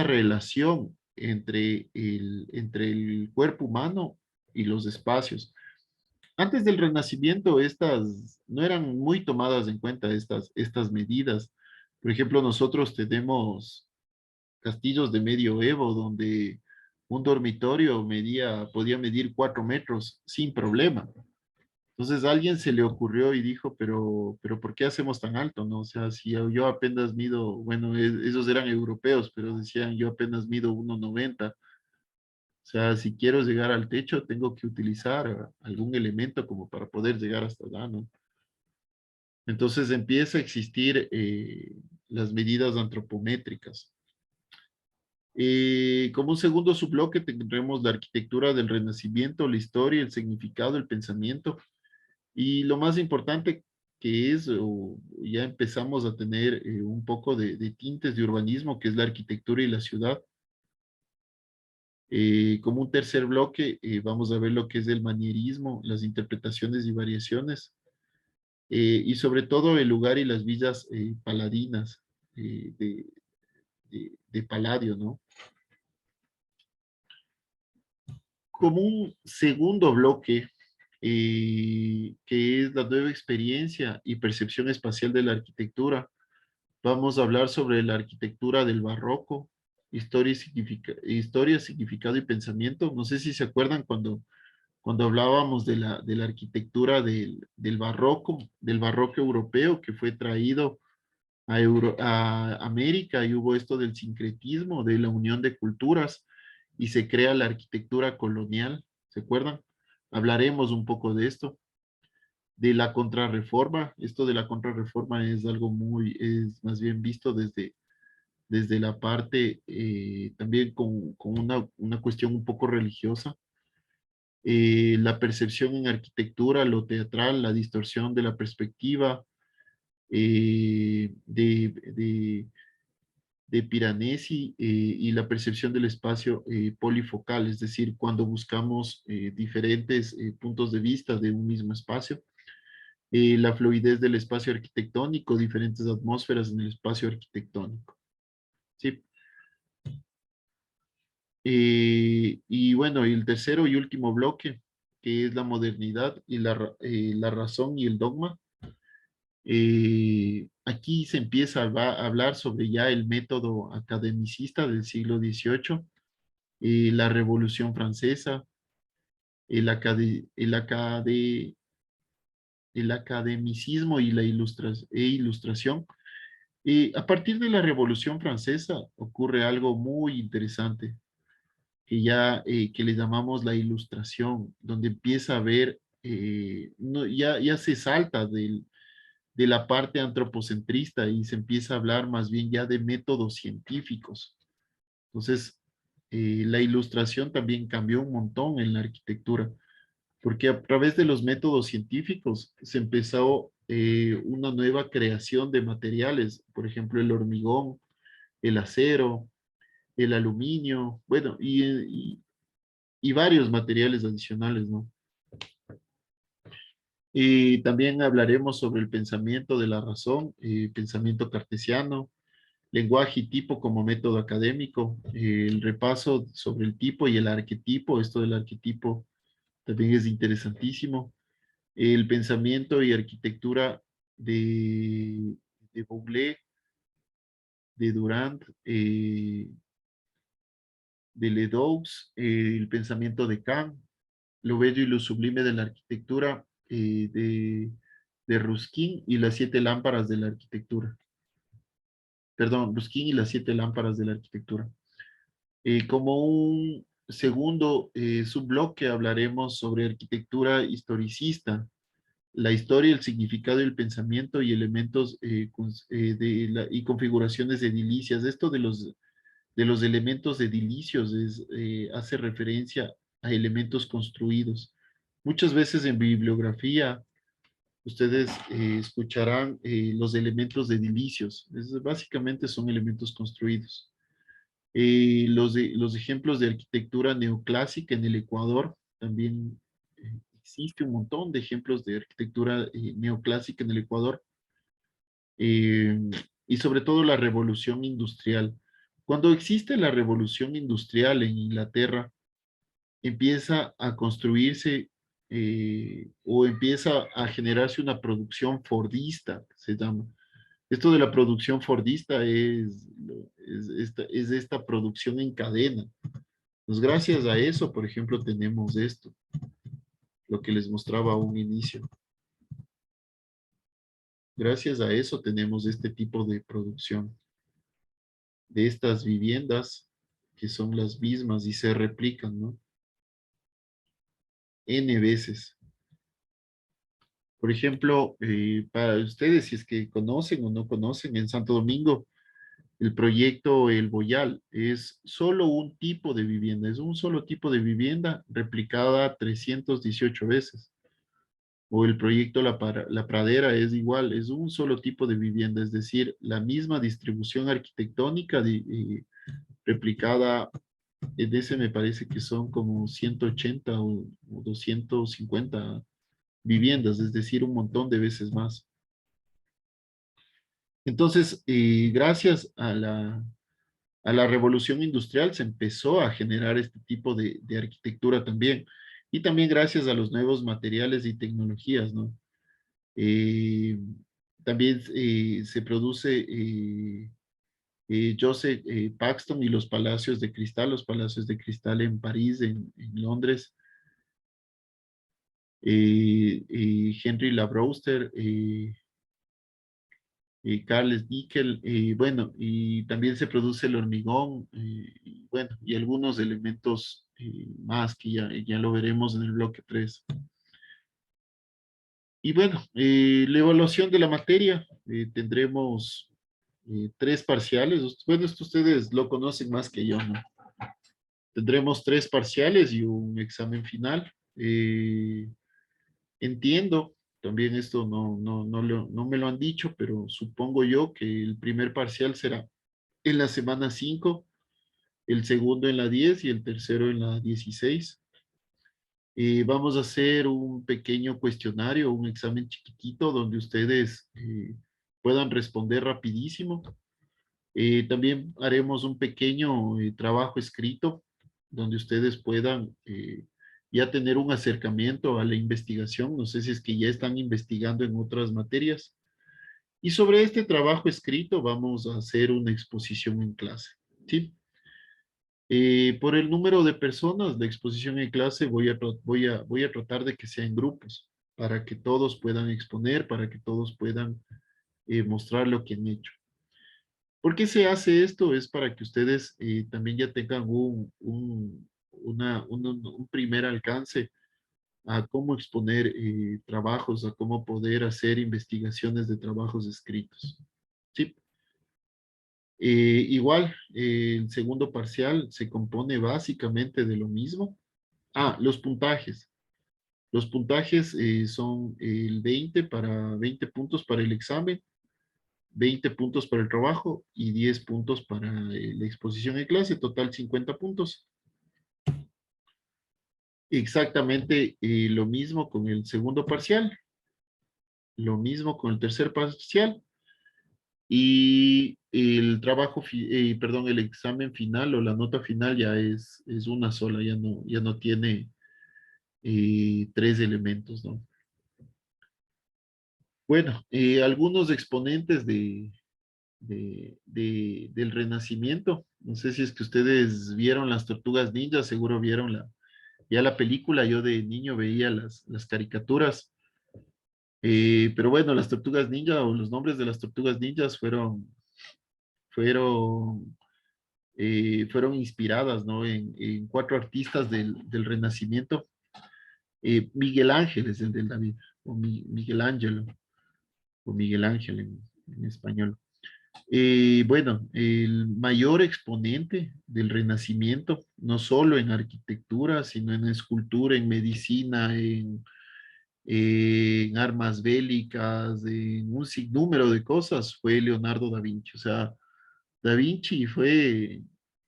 relación entre el cuerpo humano y los espacios. Antes del Renacimiento, estas no eran muy tomadas en cuenta estas medidas. Por ejemplo, nosotros tenemos castillos de medioevo donde un dormitorio podía medir 4 metros sin problema. Entonces a alguien se le ocurrió y dijo, pero ¿por qué hacemos tan alto, no? O sea, si yo apenas mido, bueno, esos eran europeos, pero decían, yo apenas mido 1,90. O sea, si quiero llegar al techo, tengo que utilizar algún elemento como para poder llegar hasta allá, ¿no? Entonces empieza a existir las medidas antropométricas. Como un segundo subbloque tendremos la arquitectura del Renacimiento, la historia, el significado, el pensamiento y lo más importante que es, o ya empezamos a tener un poco de tintes de urbanismo, que es la arquitectura y la ciudad. Como un tercer bloque vamos a ver lo que es el manierismo, las interpretaciones y variaciones y sobre todo el lugar y las villas paladinas de Palladio, ¿no? Como un segundo bloque, que es la nueva experiencia y percepción espacial de la arquitectura, vamos a hablar sobre la arquitectura del barroco, historia, significado y pensamiento. No sé si se acuerdan cuando hablábamos de la arquitectura del barroco europeo que fue traído a América y hubo esto del sincretismo, de la unión de culturas y se crea la arquitectura colonial, ¿se acuerdan? Hablaremos un poco de esto, de la contrarreforma. Esto de la contrarreforma es algo es más bien visto desde la parte también con una cuestión un poco religiosa. La percepción en arquitectura, lo teatral, la distorsión de la perspectiva, de Piranesi y la percepción del espacio polifocal, es decir, cuando buscamos diferentes puntos de vista de un mismo espacio, la fluidez del espacio arquitectónico, diferentes atmósferas en el espacio arquitectónico. ¿Sí? Y bueno, y el tercero y último bloque, que es la modernidad y la razón y el dogma. Aquí se empieza a hablar sobre ya el método academicista del siglo XVIII, la Revolución Francesa, el, acade- el, acade- el academicismo y la ilustración. Y a partir de la Revolución Francesa ocurre algo muy interesante, que le llamamos la Ilustración, donde empieza a ver, ya se salta de la parte antropocentrista y se empieza a hablar más bien ya de métodos científicos. Entonces, la Ilustración también cambió un montón en la arquitectura, porque a través de los métodos científicos se empezó una nueva creación de materiales, por ejemplo, el hormigón, el acero, el aluminio, bueno, y varios materiales adicionales, ¿no? Y también hablaremos sobre el pensamiento de la razón, pensamiento cartesiano, lenguaje y tipo como método académico, el repaso sobre el tipo y el arquetipo, esto del arquetipo también es interesantísimo, el pensamiento y arquitectura de Boulez, de Durand, de Ledoux, el pensamiento de Kant, lo bello y lo sublime de la arquitectura de Ruskin y las siete lámparas de la arquitectura. Perdón, Ruskin y las siete lámparas de la arquitectura. Como un segundo subbloque hablaremos sobre arquitectura historicista, la historia, el significado y el pensamiento y elementos y configuraciones edilicias. Esto de los elementos edilicios hace referencia a elementos construidos. Muchas veces en bibliografía ustedes escucharán los elementos edilicios. Básicamente son elementos construidos. Los ejemplos de arquitectura neoclásica en el Ecuador, también existe un montón de ejemplos de arquitectura neoclásica en el Ecuador, eh, y sobre todo la revolución industrial. Cuando existe la revolución industrial en Inglaterra, empieza a construirse o empieza a generarse una producción fordista, se llama. Esto de la producción fordista es esta producción en cadena. Pues gracias a eso, por ejemplo, tenemos esto, lo que les mostraba a un inicio. Gracias a eso tenemos este tipo de producción de estas viviendas que son las mismas y se replican, ¿no? N veces. Por ejemplo, para ustedes, si es que conocen o no conocen, en Santo Domingo, el proyecto El Boyal es solo un tipo de vivienda, es un solo tipo de vivienda replicada 318 veces. O el proyecto La Pradera es igual, es un solo tipo de vivienda, es decir, la misma distribución arquitectónica replicada, de ese me parece que son como 180 o 250 viviendas, es decir, un montón de veces más. Entonces, gracias a la revolución industrial se empezó a generar este tipo de arquitectura también. Y también gracias a los nuevos materiales y tecnologías, ¿no? Eh, también se produce Joseph Paxton y los palacios de cristal en París, en Londres, Henry Labrouster, Carles Nickel, bueno, y también se produce el hormigón, y bueno, y algunos elementos más que ya lo veremos en el bloque 3. Y bueno, la evaluación de la materia, tendremos tres parciales. Bueno, esto ustedes lo conocen más que yo, ¿no? Tendremos tres parciales y un examen final. Entiendo, también esto no me lo han dicho, pero supongo yo que el primer parcial será en la semana 5, el segundo en la 10 y el tercero en la 16. Vamos a hacer un pequeño cuestionario, un examen chiquitito donde ustedes puedan responder rapidísimo. También haremos un pequeño trabajo escrito donde ustedes puedan ya tener un acercamiento a la investigación. No sé si es que ya están investigando en otras materias. Y sobre este trabajo escrito vamos a hacer una exposición en clase. ¿Sí? Por el número de personas, la exposición en clase voy a tratar de que sea en grupos para que todos puedan exponer, para que todos puedan mostrar lo que han hecho. ¿Por qué se hace esto? Es para que ustedes también ya tengan un primer alcance a cómo exponer trabajos, a cómo poder hacer investigaciones de trabajos escritos. Sí. Igual, el segundo parcial se compone básicamente de lo mismo. Ah, los puntajes. Los puntajes son el 20 puntos para el examen, 20 puntos para el trabajo y 10 puntos para la exposición en clase, total 50 puntos. Exactamente lo mismo con el segundo parcial, lo mismo con el tercer parcial y el perdón, el examen final o la nota final ya es una sola, ya no tiene tres elementos, ¿no? Bueno, algunos exponentes del Renacimiento. No sé si es que ustedes vieron las Tortugas Ninja, seguro vieron ya la película. Yo de niño veía las caricaturas. Pero bueno, las Tortugas Ninja o los nombres de las Tortugas Ninjas fueron, fueron inspiradas, ¿no? En cuatro artistas del Renacimiento. Miguel Ángel es el del David, o Miguel Ángel, o Miguel Ángel en español. Bueno, el mayor exponente del Renacimiento, no solo en arquitectura, sino en escultura, en medicina, en armas bélicas, en un sinnúmero de cosas, fue Leonardo da Vinci. O sea, da Vinci fue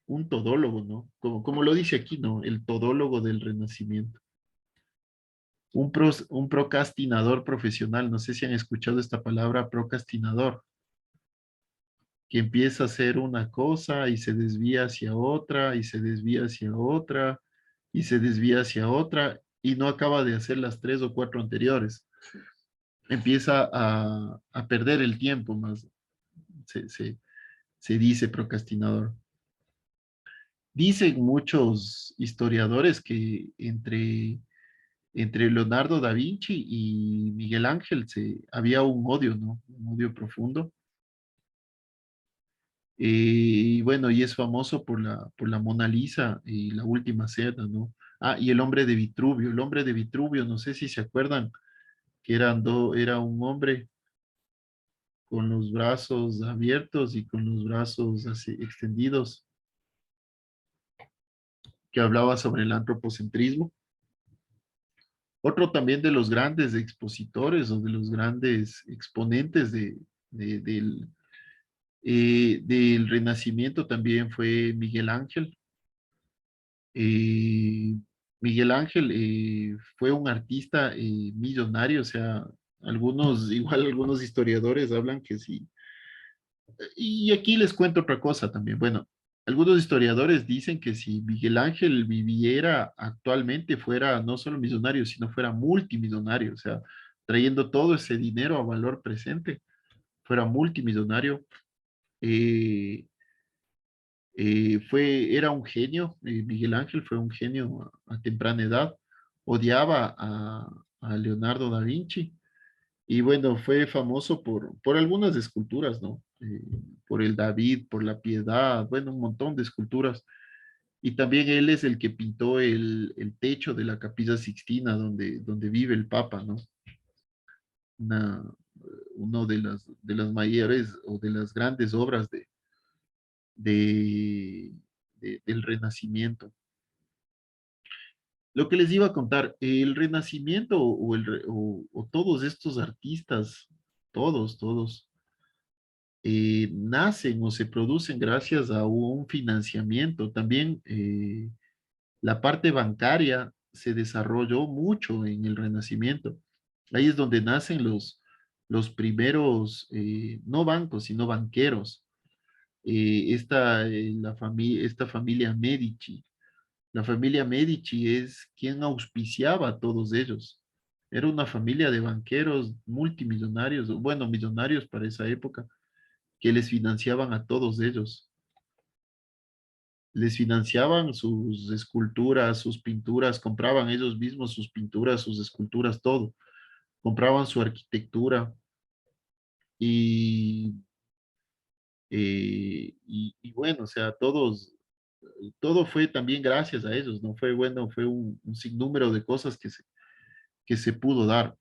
un todólogo, ¿no? Como lo dice aquí, ¿no? El todólogo del Renacimiento. Un procrastinador profesional, no sé si han escuchado esta palabra, procrastinador, que empieza a hacer una cosa y se desvía hacia otra y se desvía hacia otra y se desvía hacia otra y no acaba de hacer las tres o cuatro anteriores. Empieza a perder el tiempo más, se, se, se dice procrastinador. Dicen muchos historiadores que entre Leonardo da Vinci y Miguel Ángel había un odio, ¿no? Un odio profundo. Y bueno, y es famoso por la Mona Lisa y la última cena, ¿no? Ah, y el hombre de Vitruvio. El hombre de Vitruvio, no sé si se acuerdan, que era un hombre con los brazos abiertos y con los brazos así extendidos, que hablaba sobre el antropocentrismo. Otro también de los grandes expositores o de los grandes exponentes de- del, del Renacimiento también fue Miguel Ángel. Eh, Miguel Ángel fue un artista millonario, o sea, igual algunos historiadores hablan que sí. Y aquí les cuento otra cosa también. Bueno, algunos historiadores dicen que si Miguel Ángel viviera actualmente fuera no solo millonario, sino fuera multimillonario, o sea, trayendo todo ese dinero a valor presente, fuera multimillonario. Eh, era un genio, Miguel Ángel fue un genio a temprana edad, odiaba a Leonardo da Vinci y bueno, fue famoso por algunas esculturas, ¿no? Por el David, por la Piedad, bueno, un montón de esculturas. Y también él es el que pintó el techo de la Capilla Sixtina donde vive el Papa, ¿no? Una, uno de las mayores o de las grandes obras de, del Renacimiento. Lo que les iba a contar, el Renacimiento o todos estos artistas, todos, nacen o se producen gracias a un financiamiento. También la parte bancaria se desarrolló mucho en el Renacimiento. Ahí es donde nacen los primeros, no bancos, sino banqueros. Esta familia Medici. La familia Medici es quien auspiciaba a todos ellos. Era una familia de banqueros multimillonarios, bueno, millonarios para esa época, que les financiaban a todos ellos. Les financiaban sus esculturas, sus pinturas, compraban ellos mismos sus pinturas, sus esculturas, todo. Compraban su arquitectura y Y bueno, o sea, todo fue también gracias a ellos, ¿no? Fue bueno, fue un sinnúmero de cosas que se pudo dar.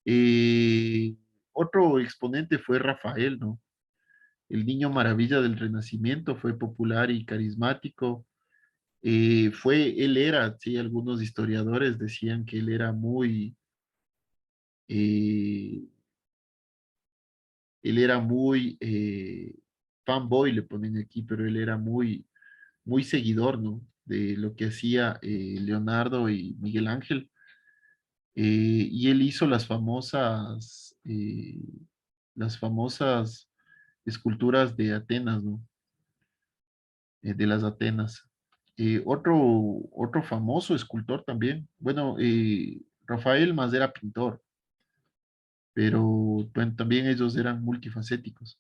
Eh, Otro exponente fue Rafael, ¿no? El niño maravilla del Renacimiento, fue popular y carismático. Él era, sí, algunos historiadores decían que él era eh, fanboy, le ponen aquí, pero él era muy seguidor, ¿no? De lo que hacía Leonardo y Miguel Ángel. Y él hizo las famosas esculturas de Atenas, ¿no? De las Atenas. Otro famoso escultor también, bueno, Rafael más era pintor, pero bueno, también ellos eran multifacéticos.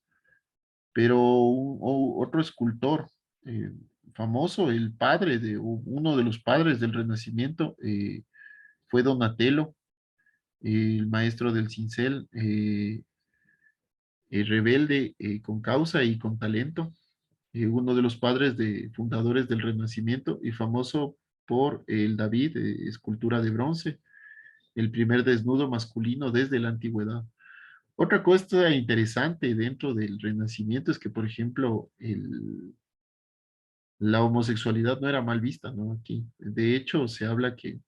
Pero otro escultor eh, famoso, uno de los padres del Renacimiento, fue Donatello, el maestro del cincel, rebelde, con causa y con talento, uno de los fundadores del Renacimiento y famoso por el David, escultura de bronce, el primer desnudo masculino desde la antigüedad. Otra cosa interesante dentro del Renacimiento es que, por ejemplo, la homosexualidad no era mal vista, ¿no? Aquí, de hecho, se habla que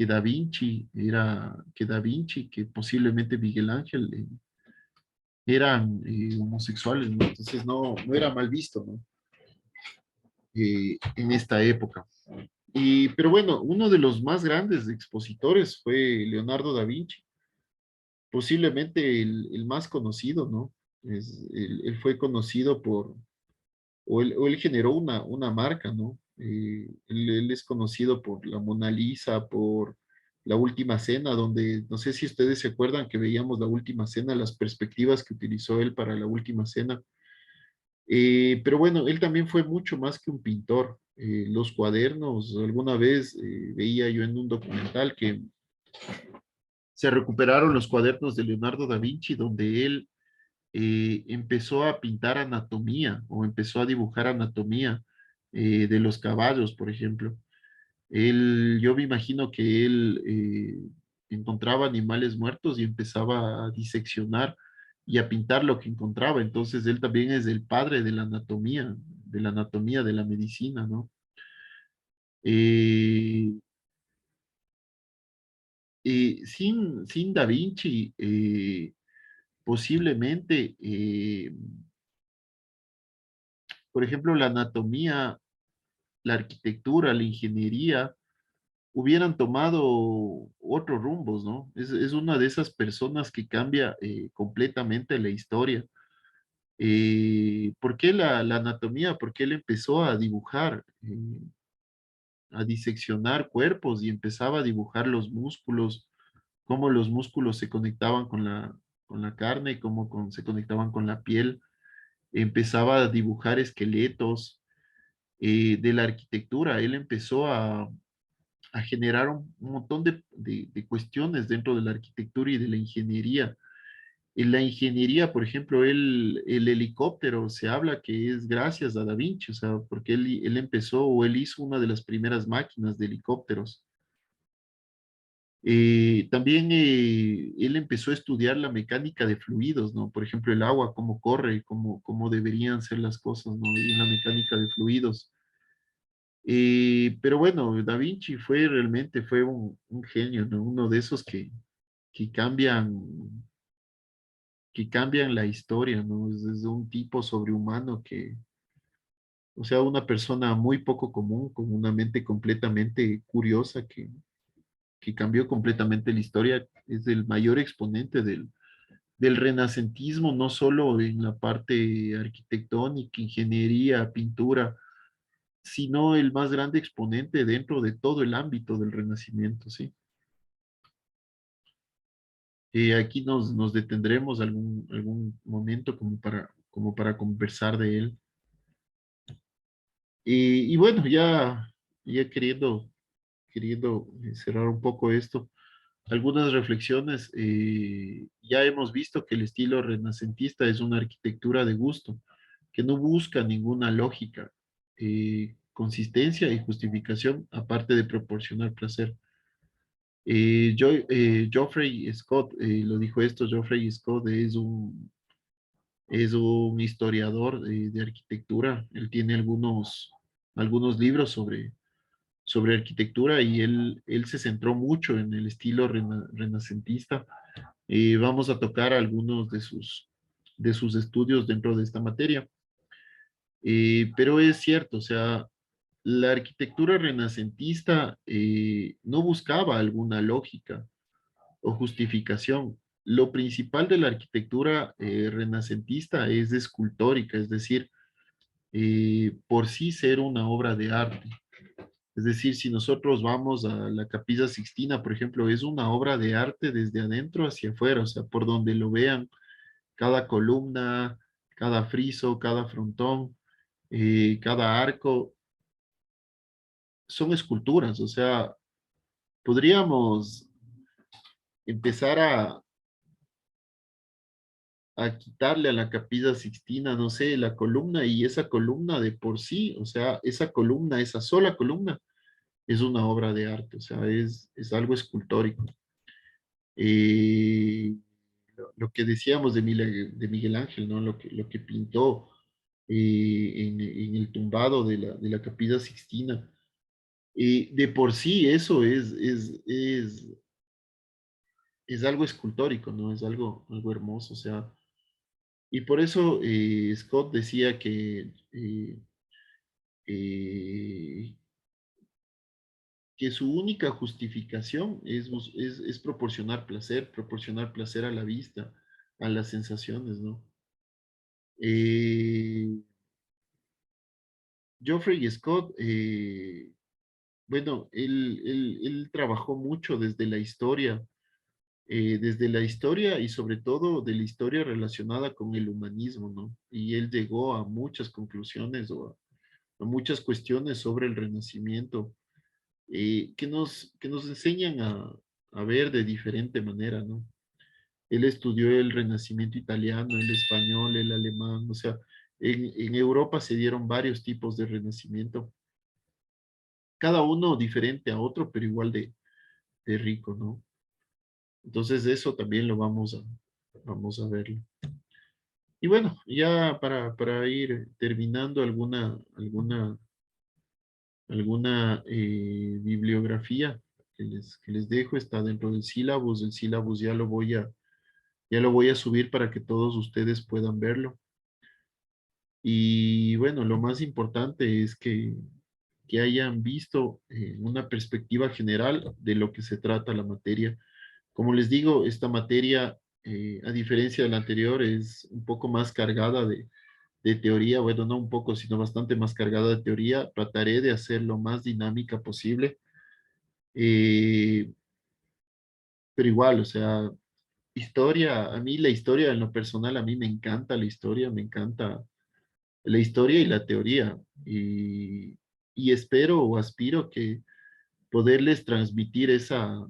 Da Vinci, que posiblemente Miguel Ángel, eran homosexuales, ¿no? Entonces no era mal visto, ¿no? En esta época. Pero bueno, uno de los más grandes expositores fue Leonardo da Vinci, posiblemente el más conocido, ¿no? Él fue conocido o él generó una marca, ¿no? Él es conocido por la Mona Lisa, por la Última Cena, donde no sé si ustedes se acuerdan que veíamos la Última Cena, las perspectivas que utilizó él para la Última Cena. Pero bueno, él también fue mucho más que un pintor. Los cuadernos, alguna vez veía yo en un documental que se recuperaron los cuadernos de Leonardo da Vinci, donde él empezó a pintar anatomía o empezó a dibujar anatomía de los caballos, por ejemplo. Yo me imagino que él encontraba animales muertos y empezaba a diseccionar y a pintar lo que encontraba. Entonces él también es el padre de la anatomía, de la medicina, ¿no? Eh, sin Da Vinci, posiblemente, por ejemplo, la anatomía, la arquitectura, la ingeniería, hubieran tomado otros rumbos, ¿no? Es una de esas personas que cambia completamente la historia. ¿Por qué la anatomía? Porque él empezó a dibujar, a diseccionar cuerpos y empezaba a dibujar los músculos, cómo los músculos se conectaban con la carne, se conectaban con la piel. Empezaba a dibujar esqueletos de la arquitectura. Él empezó a generar un montón de cuestiones dentro de la arquitectura y de la ingeniería. En la ingeniería, por ejemplo, el helicóptero se habla que es gracias a Da Vinci, o sea, porque él empezó o él hizo una de las primeras máquinas de helicópteros. También él empezó a estudiar la mecánica de fluidos, ¿no? Por ejemplo, el agua, cómo corre, cómo deberían ser las cosas, ¿no? Y en la mecánica de fluidos. Pero bueno, Da Vinci fue un genio, ¿no? Uno de esos que cambian, que cambian la historia, ¿no? Es un tipo sobrehumano o sea, una persona muy poco común, con una mente completamente curiosa que cambió completamente la historia. Es el mayor exponente del renacentismo, no solo en la parte arquitectónica, ingeniería, pintura, sino el más grande exponente dentro de todo el ámbito del Renacimiento, ¿sí? Aquí nos detendremos algún momento como para conversar de él. Y bueno, ya queriendo cerrar un poco esto, algunas reflexiones. Ya hemos visto que el estilo renacentista es una arquitectura de gusto, que no busca ninguna lógica, consistencia y justificación, aparte de proporcionar placer. Geoffrey Scott lo dijo esto. Geoffrey Scott es un historiador de arquitectura. Él tiene algunos libros sobre arquitectura y él se centró mucho en el estilo renacentista. Vamos a tocar algunos de sus estudios dentro de esta materia. Pero es cierto, o sea, la arquitectura renacentista no buscaba alguna lógica o justificación. Lo principal de la arquitectura renacentista es escultórica, es decir, por sí ser una obra de arte. Es decir, si nosotros vamos a la Capilla Sixtina, por ejemplo, es una obra de arte desde adentro hacia afuera, o sea, por donde lo vean, cada columna, cada friso, cada frontón, cada arco, son esculturas, o sea, podríamos empezar a quitarle a la Capilla Sixtina, no sé, la columna y esa columna de por sí, o sea, esa columna, esa sola columna, es una obra de arte, o sea, es algo escultórico. Eh, lo que decíamos de Miguel Ángel, ¿no? Lo que pintó en el tumbado de la Capilla Sixtina. De por sí eso es algo escultórico, ¿no? Es algo hermoso, o sea, y por eso Scott decía eh, que su única justificación es proporcionar placer a la vista, a las sensaciones, ¿no? Eh, Geoffrey Scott, bueno, él trabajó mucho desde la historia y sobre todo de la historia relacionada con el humanismo, ¿no? Y él llegó a muchas conclusiones o a muchas cuestiones sobre el Renacimiento que nos enseñan a ver de diferente manera, ¿no? Él estudió el Renacimiento italiano, el español, el alemán, o sea, en Europa se dieron varios tipos de Renacimiento, cada uno diferente a otro, pero igual de rico, ¿no? Entonces eso también lo vamos a verlo. Y bueno, ya para ir terminando alguna bibliografía que les dejo, está dentro del sílabus. El sílabus ya lo voy a subir para que todos ustedes puedan verlo. Y bueno, lo más importante es que hayan visto una perspectiva general de lo que se trata la materia. Como les digo, esta materia, a diferencia de la anterior, es un poco más cargada de teoría, bueno, no un poco, sino bastante más cargada de teoría. Trataré de hacer lo más dinámica posible, eh, pero igual, o sea, historia, a mí la historia en lo personal, a mí me encanta la historia, me encanta la historia y la teoría, y espero o aspiro que poderles transmitir esa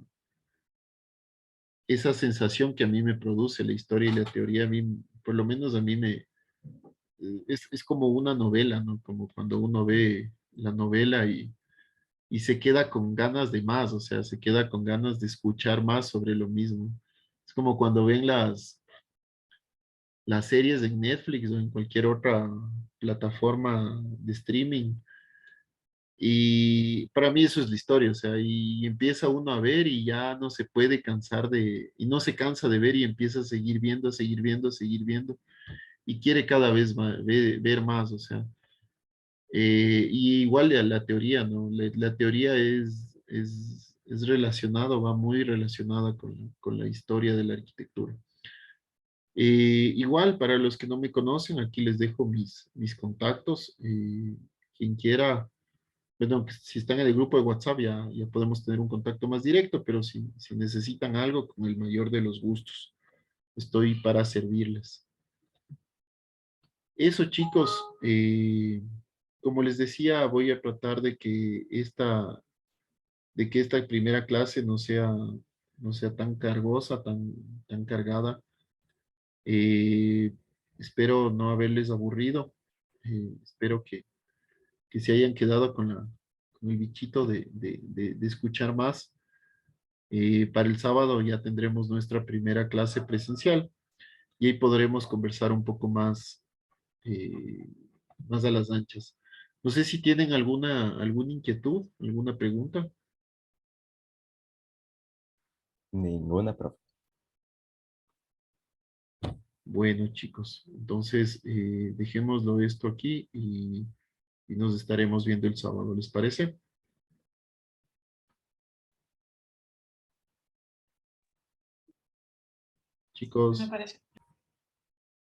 sensación que a mí me produce la historia y la teoría. A mí, por lo menos a mí es como una novela, ¿no? Como cuando uno ve la novela y se queda con ganas de más, o sea, se queda con ganas de escuchar más sobre lo mismo. Es como cuando ven las series en Netflix o en cualquier otra plataforma de streaming. Y para mí eso es la historia, o sea, y empieza uno a ver y ya no se puede cansar y no se cansa de ver y empieza a seguir viendo, a seguir viendo, a seguir viendo y quiere cada vez más, ver más, o sea. Y igual a la teoría, ¿no? La teoría es relacionado, va muy relacionada con la historia de la arquitectura. Igual, para los que no me conocen, aquí les dejo mis contactos. Quien quiera, bueno, si están en el grupo de WhatsApp ya podemos tener un contacto más directo, pero si necesitan algo, con el mayor de los gustos, estoy para servirles. Eso, chicos, como les decía, voy a tratar de que esta primera clase no sea tan cargosa, tan cargada. Eh, Espero no haberles aburrido. Espero que se hayan quedado con el bichito de escuchar más. Para el sábado ya tendremos nuestra primera clase presencial y ahí podremos conversar un poco más, eh, más a las anchas. No sé si tienen alguna inquietud, alguna pregunta. Ninguna, profe. Bueno, chicos, entonces dejémoslo esto aquí y nos estaremos viendo el sábado, ¿les parece? Me Chicos, parece.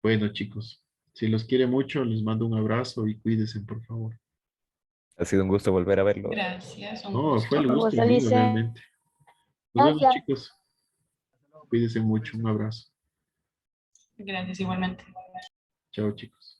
bueno, chicos, si los quiere mucho, les mando un abrazo y cuídense, por favor. Ha sido un gusto volver a verlo. Gracias, un No, fue el gusto. gusto Gusto, mío, Lice. realmente. Nos vemos, Gracias. chicos. Cuídense mucho, un abrazo. Gracias igualmente. Chao, chicos.